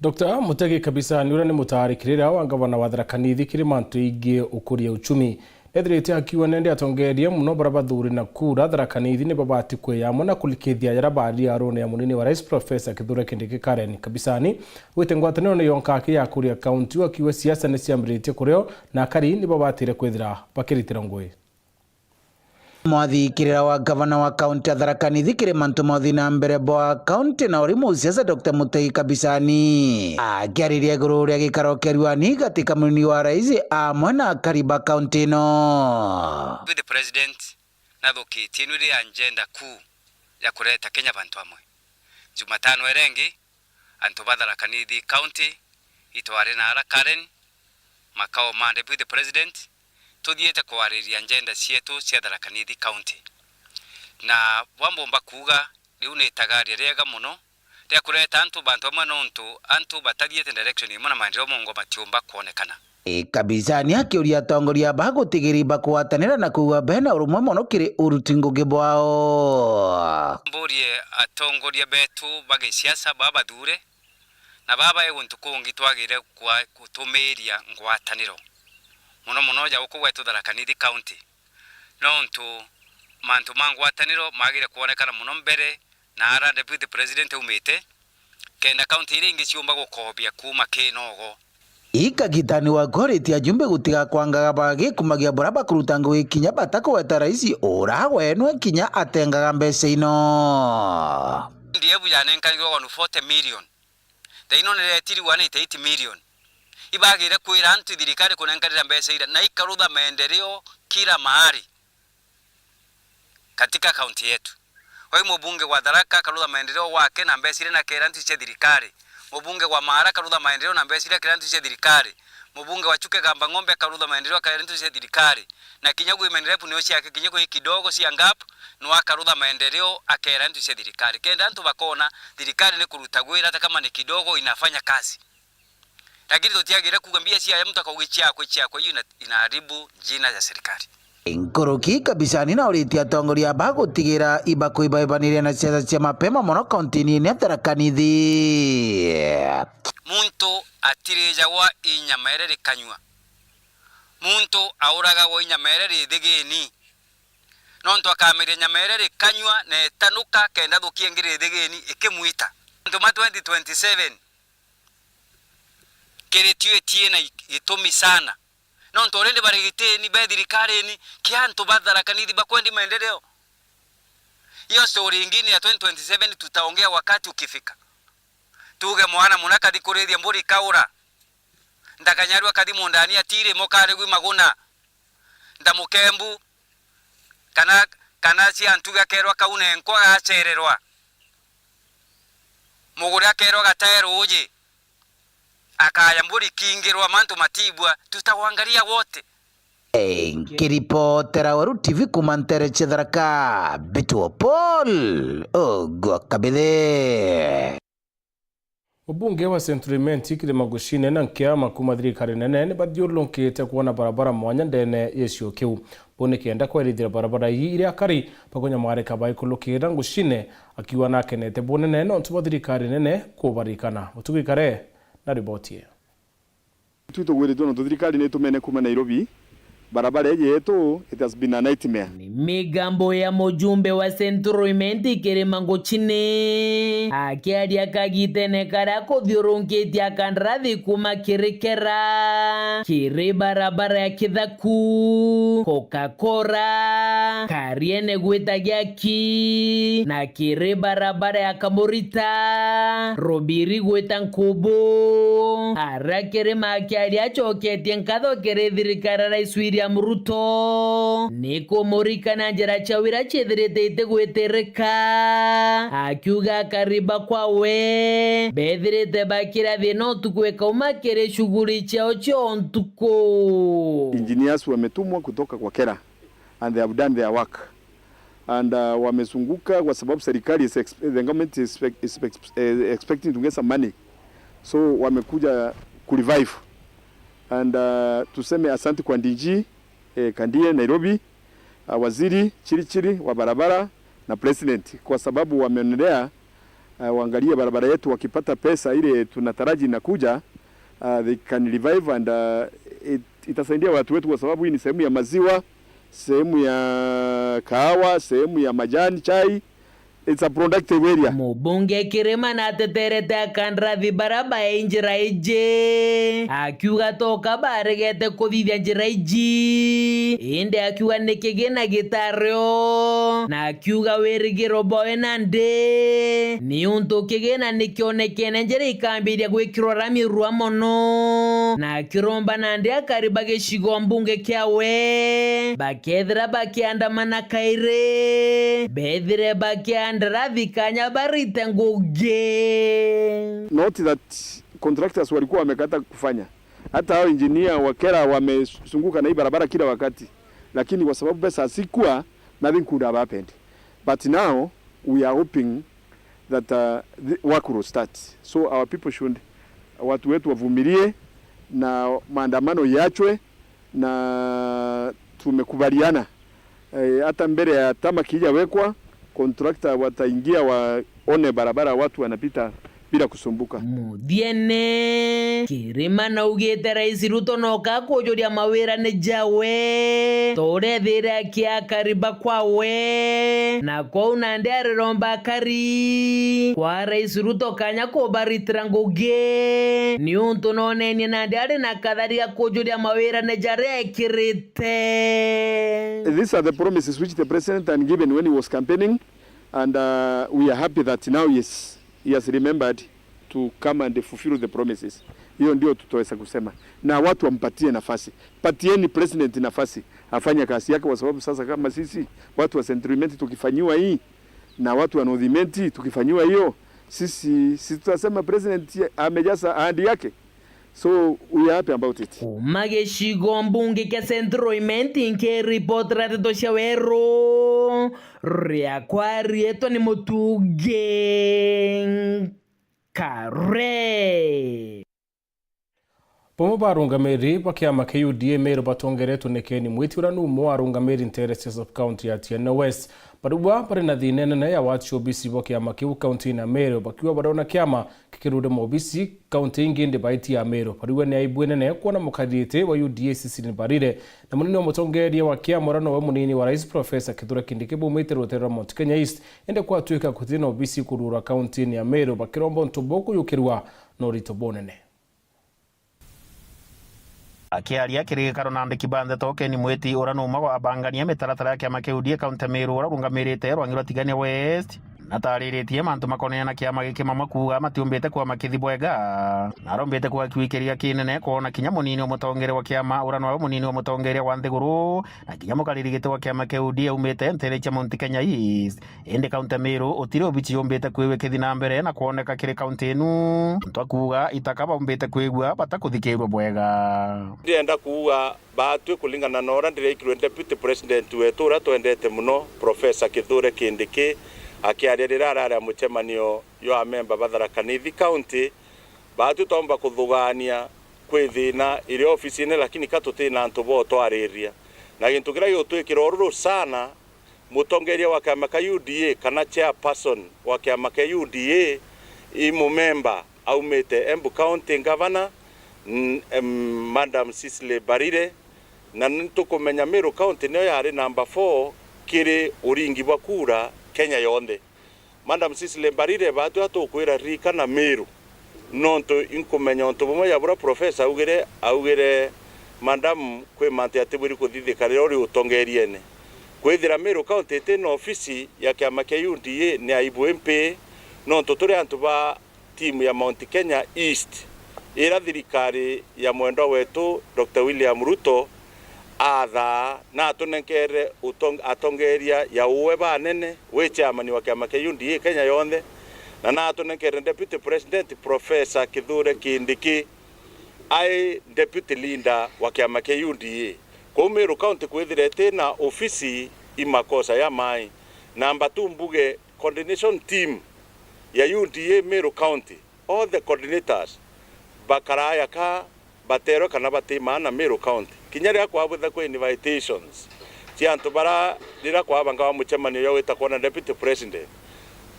Dr. Mutegi kabisa ni ura ni mutarikirira wa gavana wa Tharaka Nithi kiri mantu igi ukuria uchumi. Ethirite akiwa nende atongeria muno barabathuri na kura Tharaka Nithi ni babati kweyamo na kulikithia yarabali arone ya munini wa Rais Professor Kithure Kindiki Karen kabisani wite ngwataniro ni yonkaki ya kuria county wakiwe siasa ni ciambirite kurio na kari ni babatire kwithira bakiritira ngui. Mwathikirira wa gavana wa kaunti ya Tharaka Nithi kiri mantu mothi na mbere bwa kaunti na urimu siasa Dr. Mutegi kabisani akiariria iguru ria gikaro kiruani katika munini wa rais amwe na kariba kaunti no. The president nathukitie ni ria agenda kuu ya kureta Kenya bantu amwe. Jumatano erengi antu ba Tharaka Nithi county itware na ara Karen makao mande the president tuthiete kwariria agenda cietu cia Tharaka Nithi county na wambomba kuga riu ni tagaria riega muno ria kureta antu bantu amwe nontu antu batathiete direction imwe na maendeleo mongo matiumba kuonekana. Kabisani akiuria atongoria bagutigiri bakwatanira na kuwa bena urumwe mono kiri uruti ngugi bwao. Mburie atongoria betu bage siasa baba dure na baba eguntu kungi twagire kwa kutumiria ngwataniro muno muno ja ukugwetu Tharaka Nithi county nontu mantu mangwataniro magire kuonekana muno mbere na ara deputy president umite kenda county iringi ciumba gukobia kuma kinogo. Ikagitani wa goreti ajumbe gutiga kwangaga bagi kumagia boraba kuruta ngui kinya batako weta raisi ora wenwe kinya atengaga mbese ino. Ndiye bujane nkangirwa 40 million. Daino ne retiri 188 million. ibagire kwira antu thirikari kunengerera mbeca ira na ikarutha maendeleo kila mahali katika kaunti yetu. Kwa hiyo mbunge wa Tharaka karutha maendeleo wake na mbeca ira na kera antu cia thirikari. Mbunge wa Mara karutha maendeleo na mbeca ira kera antu cia thirikari. Mbunge wa Chuke Gamba Ng'ombe karutha maendeleo kera antu cia thirikari. Na Kinyagu imenderepu ni oci yake Kinyagu kidogo cia ngapu no akarutha maendeleo akera antu cia thirikari. Kenda antu bakona thirikari ni kuruta gwira hata kama ni kidogo inafanya kazi. Lakini tutiagire kugambia cia mtu akaugichia kwa hiyo inaharibu jina ya serikali. Nkoroki Kabisani na oritia atongoria bagutigira ibako ibaibanire na ciaca cia mapema mono kauntini ya Tharaka Nithi. Muntu atirejagwa inyamerere kanywa. Muntu auragagwa inyamerere thigini. Nontu akamire nyamerere kanywa na tanuka kenda thukiengire thigini ikimuita. Ntuma 2027 keretio etiena itumi sana. Nontu orende barigiteni bethirikari ni kiantu Tharaka Nithi bakwendi maendeleo. Hiyo story nyingine ya 2027 tutaongea wakati ukifika. Tuge mwana munaka dikurethia mburi kaura. Ndakanyarwa kadi mundani atire mokare gwi maguna. Ndamukembu kana ci antuga kerwa kaune nko acererwa. Mugura kerwa gatero uje. Akaya mburi kingirwa mantu matibwa tutawangalia wote. Kiripotera Waru TV kumantere Tharaka Bituo Paul Ogwa Kabithe. Ubunge wa Centralment Kirima Gushine na nkiama kuma thirikari nene ni bathiurulunkite kuona barabara mwanya ndene yecio kiu bone kienda kwerithira barabara iria kari pakonya mareka baikulukira Gushine akiwa na kenete bone nene ontu thirikari nene kubarikana utugikare na riboti ye tuto gweretwo no thirikari ne tumene kuma Nairobi barabara yetu it has been a nightmare. Migambo ya mujumbe wa Centralment Kirima Gushine akiaria kagitene kara kuthiurunkitia kandrathi kuma kirikera kiri barabara ya Kithaku Coca-Cola kariene gwitagia ki na kiri barabara ya Kamurita Robiri gwita Nkubu ara Kirima akiaria choketie nkatho kiri thirikari Rais William Ruto niko morika na njira chawira chethirite itegwetereka akiuga kariba kwawe bethirite bakira thino tukweka umakere shughuli chao chontuko. Engineers wametumwa kutoka kwa Kera and they have done their work and wamezunguka kwa sababu serikali the government is expecting to get some money, so wamekuja kurevive and tuseme asante kwa DG Kandie Nairobi, waziri Chirichiri wa barabara na president kwa sababu wameonelea waangalie barabara yetu wakipata pesa ile tunataraji inakuja they can revive and itasaidia watu wetu kwa sababu hii ni sehemu ya maziwa, sehemu ya kahawa, sehemu ya majani chai. It's a productive area. Mubunge Kirima na teterete kandrathi barabara injira ije akiuga toka baregete kuthithia njira iji inde akiuga nikigena gitario na akiuga wirigiro boe nande ni untu kigena nikionekene njira ikambiria gwikirwa rami rwa mono na kiromba nande akariba gicigo mbunge kiawe bakethira bakiandamana kaire bethire bakia Note that contractors walikuwa wamekata kufanya. Hata hao engineer wa Kera wamezunguka na hii barabara kila wakati. Lakini kwa sababu pesa hasikuwa, nothing could have happened. But now we are hoping that the work will start. So our people should, watu wetu wavumilie na maandamano yachwe na tumekubaliana. Hata mbele ya tama kija wekwa contractor wataingia waone barabara watu wanapita bila kusumbuka. Mudiene Kirima na ugete Rais Ruto noka kujuria mawira ne jawe tore thira kia kariba kwawe na kwa unandere romba kari kwa Rais Ruto kanya kubaritira nguge ni untu noneni nandare na kadharia kujuria mawira ne jare kirite. These are the promises which the president had given when he was campaigning, and we are happy that now he has remembered to come and fulfill the promises. Hiyo ndio tutaweza kusema, na watu wampatie nafasi. Patieni president nafasi afanye kazi yake, kwa sababu sasa kama sisi watu wa Central tukifanyiwa hii na watu wa North tukifanyiwa hiyo, sisi tutasema president amejaza ahadi yake. So we are happy about it. Mageshigo mbunge kia Central nke report rateto shawero ria kwarieto ni mutuge kare. Pomo barungamiri bakiama KUDA mero batongeretu nekeni mwitiranu mo arungamiri interests of county ya Tiana West. Baruba pare na dhinene na ya watu obisi bakiama kiu county na mero bakiwa barona kiama kikirude mo obisi county inginde baiti ya mero. Baruwa ni aibwene na kuona mukadite wa UDA sisi barire na munini wa mutongeria wa kiama rano wa munini wa Rais Professor Kithure Kindiki bumitero tera Mount Kenya East ende kwa tuika kuthina obisi kurura county ya mero bakirombo ntoboku yukirwa no ritobonene. Akiaria kirikaro na ndiki bande toke ni mweti orano mawa abangania metaratara yake amakeudie kaunti Meru orungamirite Rwangiro Tigania West natariritie mantu makonena kiama giki mamakuga matiumbite kwa makithibwega narombite kwa kiwikiria kinene kuona kinya munini omutongere wa kiama orano wa munini omutongere wa Nthiguru na kinya mukaririgite wa kiama keudie umite nterecha Mount Kenya East ende kaunti Meru otire obichi yombite kwiwekithia na mbere na kuoneka kiri kaunti enu ntwakuga itakaba umbite kwigwa batakuthikirwa bwega. Ndienda kuuga batwe kulingana na ora ndireikirwe deputy president wetu ura twendete muno Professor Kithure Kindiki akiarira arara muchemanio yo amemba Batharakanithi county batwe tomba kuthugania kwithina iri office-ine lakini katutina ntubo twariria na gintu gira yotwikira oruru sana mutongeria wa kama ka UDA kana chairperson wa kama ka UDA imu member aumete Embu County Governor Madam Cecily Barire na nitukumenya Meru County niyo yari number 4 kiri uringi bwa kura Kenya yonde. Madam Cecily Barire batu atukwira rika na Meru nonto inkumenya onto bomo yabura Professor augire Madam kwe mante atiburi kuthithikare ori utongeriene kwithira Meru County tena ofisi ya kiama kia UDA ni aibu MP nonto turi antu ba timu ya Mount Kenya East ira thirikari ya mwendo wetu Dr. William Ruto atha na atunenkere atongeria ya uwe banene we chairman wa kiama kia UDA Kenya yonde na atunenkere deputy president Professor Kithure Kindiki ai deputy leader wa kiama kia UDA kwa Meru County kwithirete na ofisi imakosa ya mai namba 2 mbuge coordination team ya UDA Meru County all the coordinators bakaraya ka batero kana batima na Meru County kinyari kwa abutha kwa invitations ciantu bara dira kwa banga wa muchemanio yo wita kwa deputy president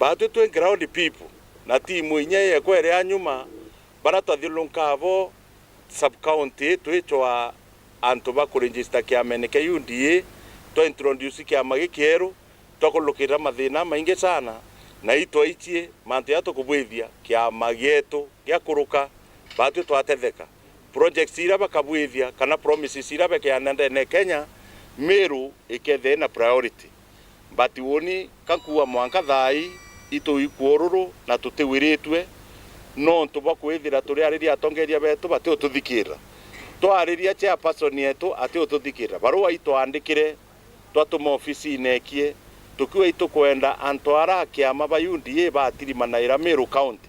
batu tu ground people na timu inye kwere anyuma bara twathilunkaavo sub county twitwa antu ba kuregister kiamene ke UDA to introduce kiama gikieru tokulukira mathina maingi sana na ito ichie mantu yato kubwithia kiama gietu gya kuruka batu twatetheka projects ira bakabwithia kana promises ira bekianende ne Kenya Meru ikethe na priority but woni kankuwa mwanka thai ito ikuoruru na tutiwiritwe no ntuba kwithira turi ariria atongeria betu batu tuthikira twariria chairperson yetu ati tuthikira barua ito andikire twatuma ofisi inekie tukiwa ito kwenda antwara kiama ba UDA batirima na Meru County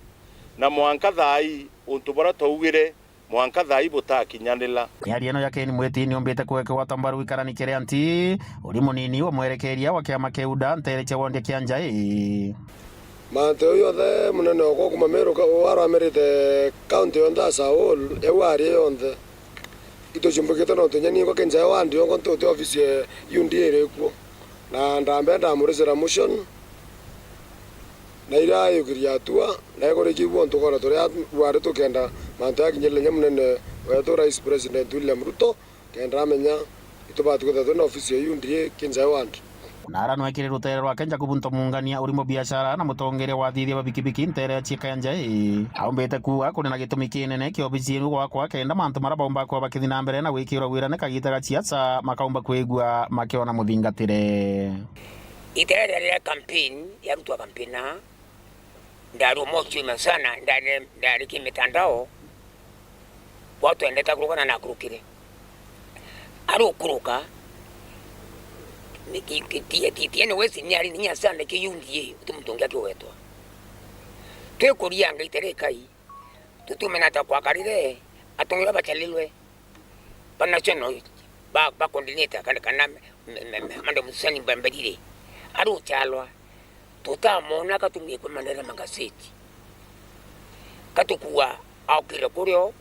na mwanka thai untubara tawire mwanka thai butakinyanila yari no yake ni mweti ni ombete kweke watambaru ikarani kire anti uri munini wa mwerekeria wa kiama keuda ntereche wonde kianja Mante yothe munene oko kuma Meru wara merite county onda Saul ewari yonde ito chimbukite no tunyani ko kenja wandi onko ntote office ya UDA rekwo na ndambenda murisira motion na ira yukiria tua na ekore kibu ntokora tore wari tukenda mante akinyele nyamunene wetu Rais President William Ruto kenda amenya itubatu kutatu na office ya UDA kenja wandi Nara no ekire rutere rwa Kenya kubunto mungania urimo biashara na mutongere wa thithia wa bikibiki ntere chika yanja aumbete kuwa kuri na gitumi kinene kio bicinu gwakwa kenda mantu marabomba kwa bakithina mbere na gwikira wirane kagitaga chiacha makaumba kwigwa makiona muthingatire itere ya campaign ya Ruto campaigna ndaru mocho sana ndari kimitandao watu endeta kurukana na kurukire aro kuruka tiene wesi nyari ninya sana ke yundie tumtongia ke wetwa twe kurianga iterekai tutumenata kwa karire atongira bachalilwe panachono ba kondineta kana mande musani bambadire aro chalwa tutamona katumie kwa manera magaseti katukuwa aukire kurio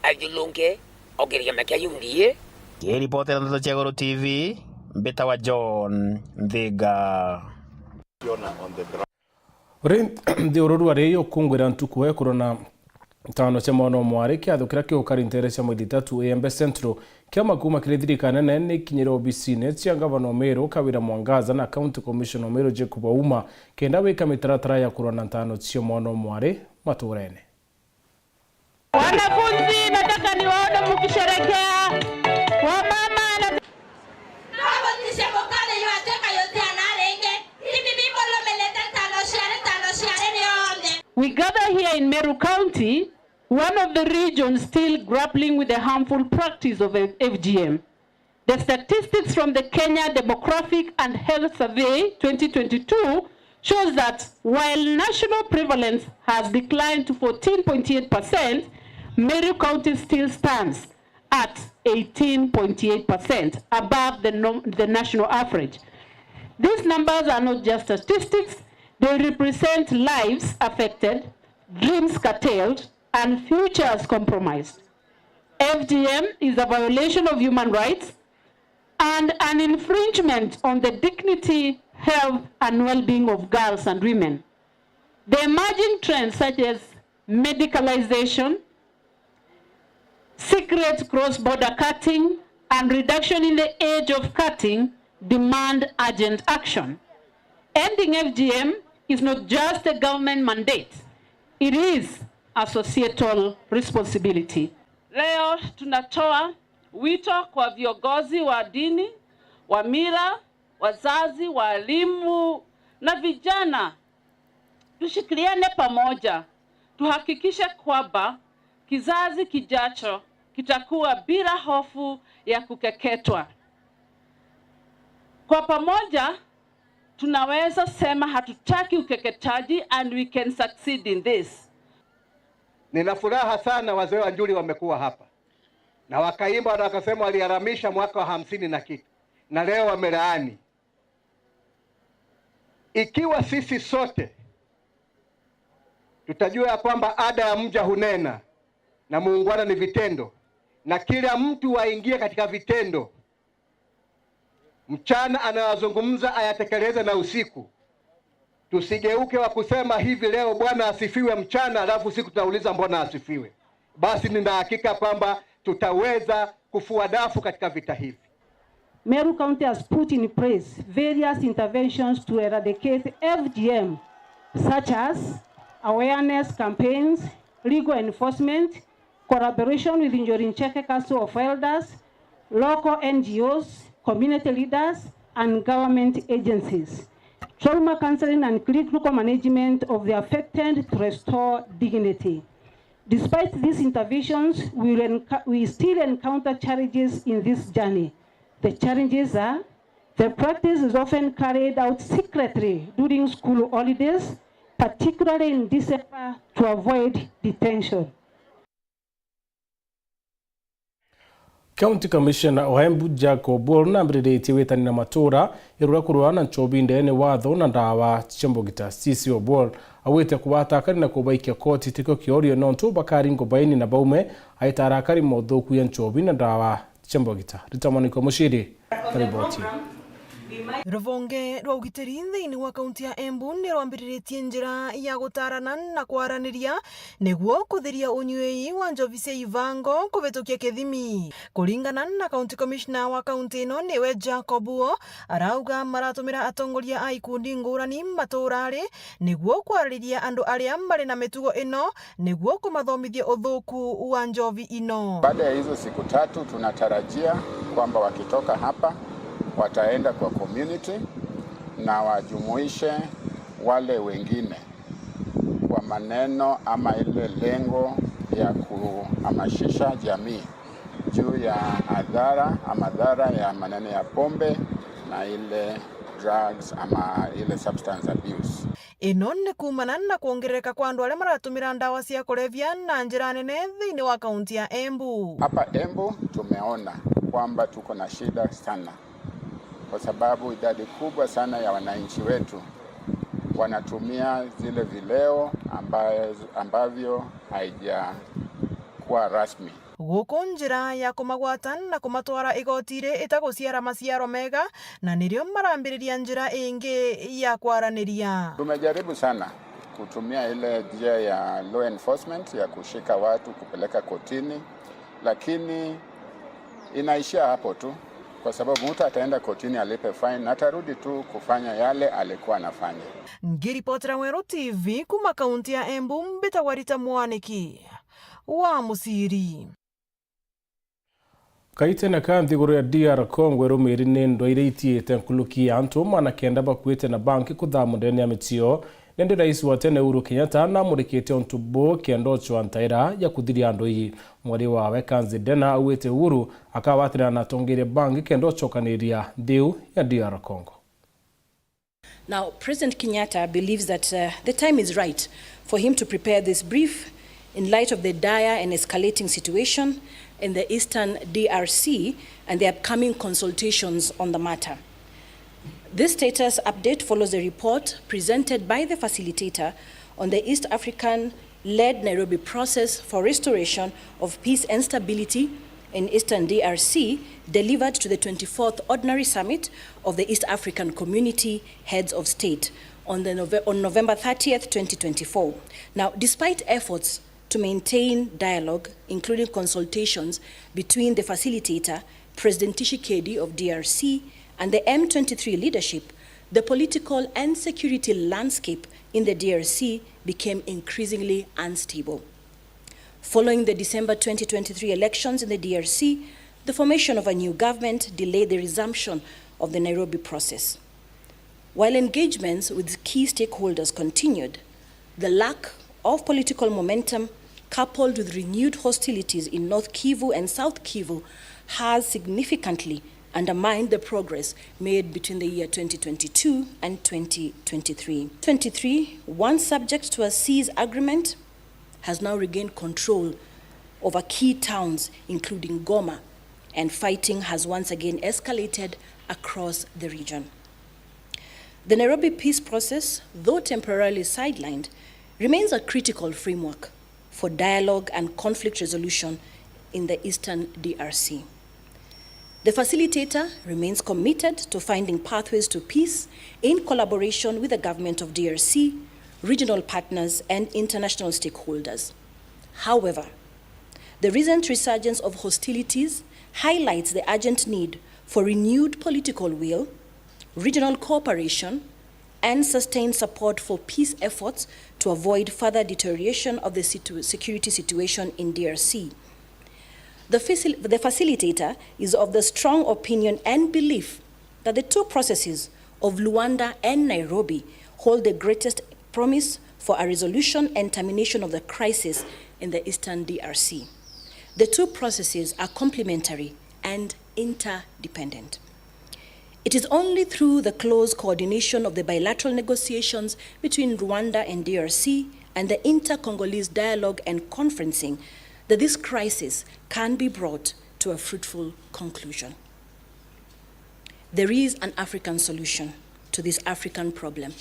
ajilonge aukire makia yundie Ripoti ya Ndoto Chegoro TV, Mbeta wa John Ndhiga. Ndi ururu ariyo kungwira ntukuwe kurona tano cha mono mwari kia thukira kio karintere cha mwezi 3 Embe Central kia makuma kirithirikana nene kinyiro obisine cia gavana Meru Kawira Mwangaza na County Commissioner Meru Jacob Ouma kenda wika mitaratara ya kurona tano cia mono mwari maturene. Wanafunzi nataka niwaone mkisherekea wamama na kama nishabokana yataka yote analenge hivi bibo lomeleta tano share ni onde. We gather here in Meru County, one of the regions still grappling with the harmful practice of FGM. The statistics from the Kenya Demographic and Health Survey 2022 shows that while national prevalence has declined to 14.8%, Meru County still stands at 18.8%, above the national average. These numbers are not just statistics, they represent lives affected, dreams curtailed, and futures compromised. FGM is a violation of human rights and an infringement on the dignity, health, and well-being of girls and women. The emerging trends such as medicalization, secret cross-border cutting, and reduction in the age of cutting demand urgent action. Ending FGM is not just a government mandate, it is a societal responsibility. Leo tunatoa wito kwa viongozi wa dini, wa mila, wazazi, walimu na vijana. Tushikiliane pamoja, tuhakikishe kwamba kizazi kijacho kitakuwa bila hofu ya kukeketwa. Kwa pamoja tunaweza sema hatutaki ukeketaji, and we can succeed in this. Nina furaha sana wazee wa Njuri wamekuwa hapa na wakaimba na wakasema waliharamisha mwaka wa 50 na kitu, na leo wamelaani. Ikiwa sisi sote tutajua ya kwamba ada ya mja hunena na muungwana ni vitendo, na kila mtu waingie katika vitendo, mchana anayazungumza ayatekeleze na usiku. Tusigeuke wa kusema hivi leo Bwana asifiwe mchana, alafu usiku tutauliza mbona asifiwe. Basi nina hakika kwamba tutaweza kufua dafu katika vita hivi. Meru County has put in place various interventions to eradicate FGM, such as awareness campaigns, legal enforcement, collaboration with Njorincheke Council of Elders, local NGOs, community leaders, and government agencies. Trauma counseling and critical management of the affected to restore dignity. Despite these interventions, we still encounter challenges in this journey. The challenges are: the practice is often carried out secretly during school holidays, particularly in December, to avoid detention. County Commissioner wa Embu Jacob Ouna mbirĩtie wĩtani na matura irura kurwa na nchobi ndene watho na ndawa Chembogita. Sisi Obol awete kubatakari na kubaikia koti tiko kiorio nontu bakari ngobaini na baume aitarakari modhoku ya nchobi na ndawa Chembogita. Ritamaniko Mushiri tariboti. Ruvonge rwa ugitiri thiini wa kaunti ya Embu ni rwambiritie njira ya gutarana na kwaraniria niguo kuthiria unyui wa njovi cia ivango kuvitukia kithimi. Kuringana na County Commissioner wa kaunti ino niwe Jacob Ouna arauga maratumira atongoria a ikundi ngurani maturari niguo kwaririria andu aria mari na mitugo ino niguo kumathomithia uthuku wa njovi ino. Baada ya hizo siku 3 tunatarajia kwamba wakitoka hapa wataenda kwa community na wajumuishe wale wengine kwa maneno ama ile lengo ya kuhamasisha jamii juu ya madhara ya maneno ya pombe na ile drugs ama ile substance abuse. Ino nĩ kumana na kuongerereka kwa andũ arĩa maratumĩra ndawa cia kulevya na njĩra nene thĩinĩ wa kaunti ya Embu. Hapa Embu tumeona kwamba tuko na shida sana, kwa sababu idadi kubwa sana ya wananchi wetu wanatumia zile vileo ambavyo haijakuwa rasmi. Gũkũ njĩra ya kũmagwata na kũmatwara igoti-inĩ ĩtagũciara maciaro mega, na nĩrĩo marambĩrĩria njĩra ĩngĩ ya kwaranĩria. Tumejaribu sana kutumia ile njia ya law enforcement ya kushika watu kupeleka kotini, lakini inaishia hapo tu, kwa sababu mtu ataenda kotini alipe fine na atarudi tu kufanya yale alikuwa anafanya. Ngiripotera Mweru TV kuma kaunti ya Embu, mbitagwa Rita Mwaniki wa Musiri. Kaite na kanthi guru ya DR Congo rumiri nendo ireitiete nkuluki antu mana kenda bakwite na banki kuthamu ndene ya mitio nende rais wa tene Uhuru Kenyatta na murikite ontubo kendo chwantaira ya kuthiria andu iyi mwari wawe kanzi dena awite Uhuru akawatira na tongire banki kendo chokaniria thiu ya DR Congo. Now, President Kenyatta believes that the time is right for him to prepare this brief in light of the dire and escalating situation in the eastern DRC and the upcoming consultations on the matter. This status update follows a report presented by the facilitator on the East African-led Nairobi process for restoration of peace and stability in eastern DRC, delivered to the 24th Ordinary Summit of the East African Community Heads of State on November 30th, 2024. Now, despite efforts to maintain dialogue, including consultations between the facilitator, President Tshisekedi of DRC, and the M23 leadership, the political and security landscape in the DRC became increasingly unstable. Following the December 2023 elections in the DRC, the formation of a new government delayed the resumption of the Nairobi process. While engagements with key stakeholders continued, the lack of political momentum, coupled with renewed hostilities in North Kivu and South Kivu, has significantly undermined the progress made between the year 2022 and 2023. 2023, once subject to a cease agreement, has now regained control over key towns, including Goma, and fighting has once again escalated across the region. The Nairobi peace process, though temporarily sidelined, remains a critical framework for dialogue and conflict resolution in the eastern DRC. The facilitator remains committed to finding pathways to peace in collaboration with the government of DRC, regional partners, and international stakeholders. However, the recent resurgence of hostilities highlights the urgent need for renewed political will, regional cooperation, and sustained support for peace efforts to avoid further deterioration of the security situation in DRC. The facilitator is of the strong opinion and belief that the two processes of Luanda and Nairobi hold the greatest promise for a resolution and termination of the crisis in the eastern DRC. The two processes are complementary and interdependent. It is only through the close coordination of the bilateral negotiations between Rwanda and DRC and the inter-Congolese dialogue and conferencing that this crisis can be brought to a fruitful conclusion. There is an African solution to this African problem,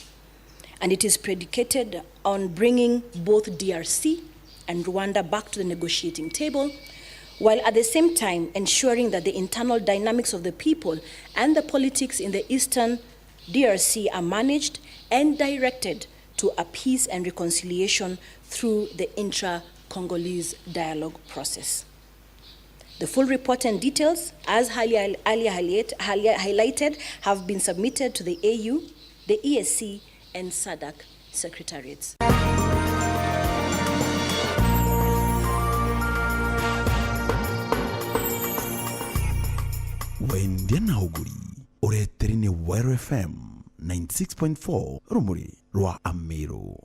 and it is predicated on bringing both DRC and Rwanda back to the negotiating table, while at the same time ensuring that the internal dynamics of the people and the politics in the eastern DRC are managed and directed to a peace and reconciliation through the intra-Congolese dialogue process. The full report and details, as earlier highlighted, have been submitted to the AU, the ESC, and SADC secretariats. Waindia na uguri ureterini Wire FM 96.4 rumuri rwa Amiru.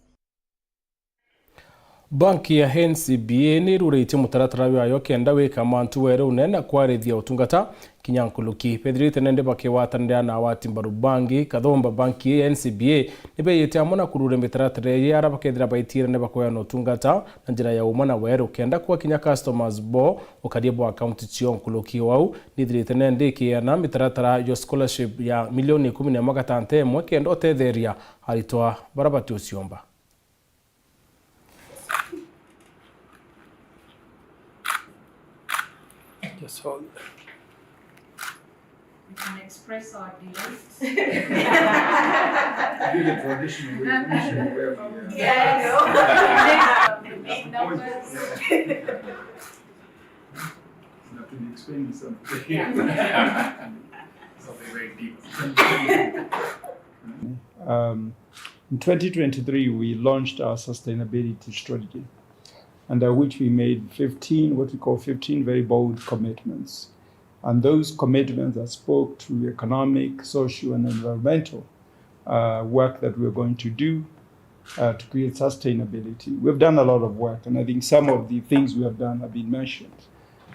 Banki ya NCBA ni rurĩtie mũtaratara wayo kenda wĩka mantu werũ nena kwarĩthia ũtungata kinyankuluki pedrite nende bakiwatanira na wati mbaru bangi kathomba banki ya NCBA nibeyete amona kurure mitaratara yara bakethira baitira ne bakoya no tungata na njira ya umana werũ kenda kwa kinya customers bo ukadie bo account cionkuluki wau nithirite nende kiana mitaratara yo scholarship ya milioni 10 mwe kenda otetheria haritwa barabati uciomba. Just hold. We can express our delight. Do the traditional way. Yeah, I know. Big numbers. You have to be explaining something. Yeah. Something very deep. In 2023, we launched our sustainability strategy, under which we made 15 very bold commitments. And those commitments that spoke to economic, social, and environmental work that we're going to do to create sustainability. We've done a lot of work, and I think some of the things we have done have been mentioned.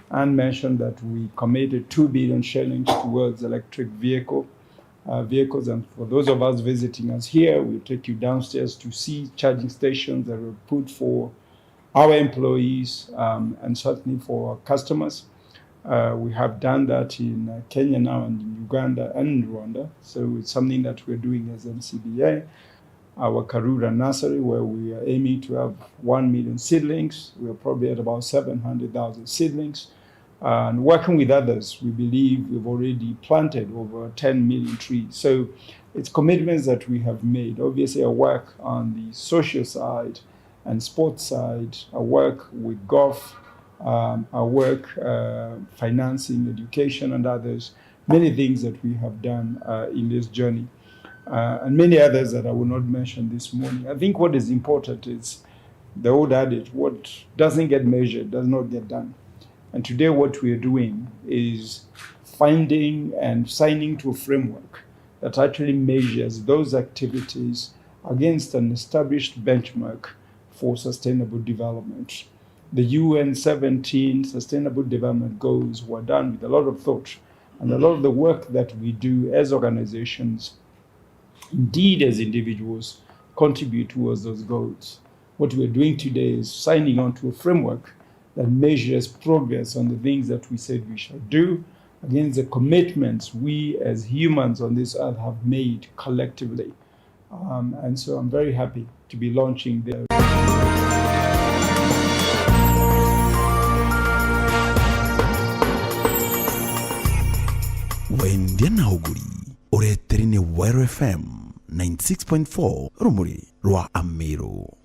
And mentioned that we committed 2 billion shillings towards electric vehicles. And for those of us visiting us here, we'll take you downstairs to see charging stations that were put for our employees and certainly for our customers. We have done that in Kenya now and in Uganda and in Rwanda. So it's something that we're doing as NCBA. Our Karura nursery, where we are aiming to have 1 million seedlings. We're probably at about 700,000 seedlings. And working with others, we believe we've already planted over 10 million trees. So it's commitments that we have made. Obviously, our work on the social side and sports side, our work with golf, our work financing, education, and others, many things that we have done in this journey, and many others that I will not mention this morning. I think what is important is the old adage, what doesn't get measured does not get done. And today what we are doing is finding and signing to a framework that actually measures those activities against an established benchmark for sustainable development. The UN 17 Sustainable Development Goals were done with a lot of thought, and a lot of the work that we do as organizations, indeed as individuals, contribute towards those goals. What we're doing today is signing on to a framework that measures progress on the things that we said we shall do against the commitments we as humans on this earth have made collectively. And so I'm very happy to be launching the Wendia Nauguri, Oreterine Wire FM 96.4 Rumuri Rwa Amero.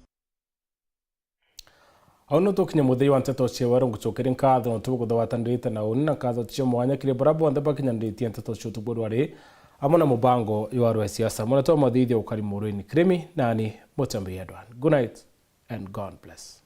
Auno tokinya muthei wa nteto cia waru ngucokerin katho no tugo thawatandite na unna katho cia mwanya kire barabo ndaba kinyanditie nteto cia tuguru ari amona mubango iwaru ya siasa mona to mathithia ukari muruini krimi nani Mutambi Edwan. Good night and God bless.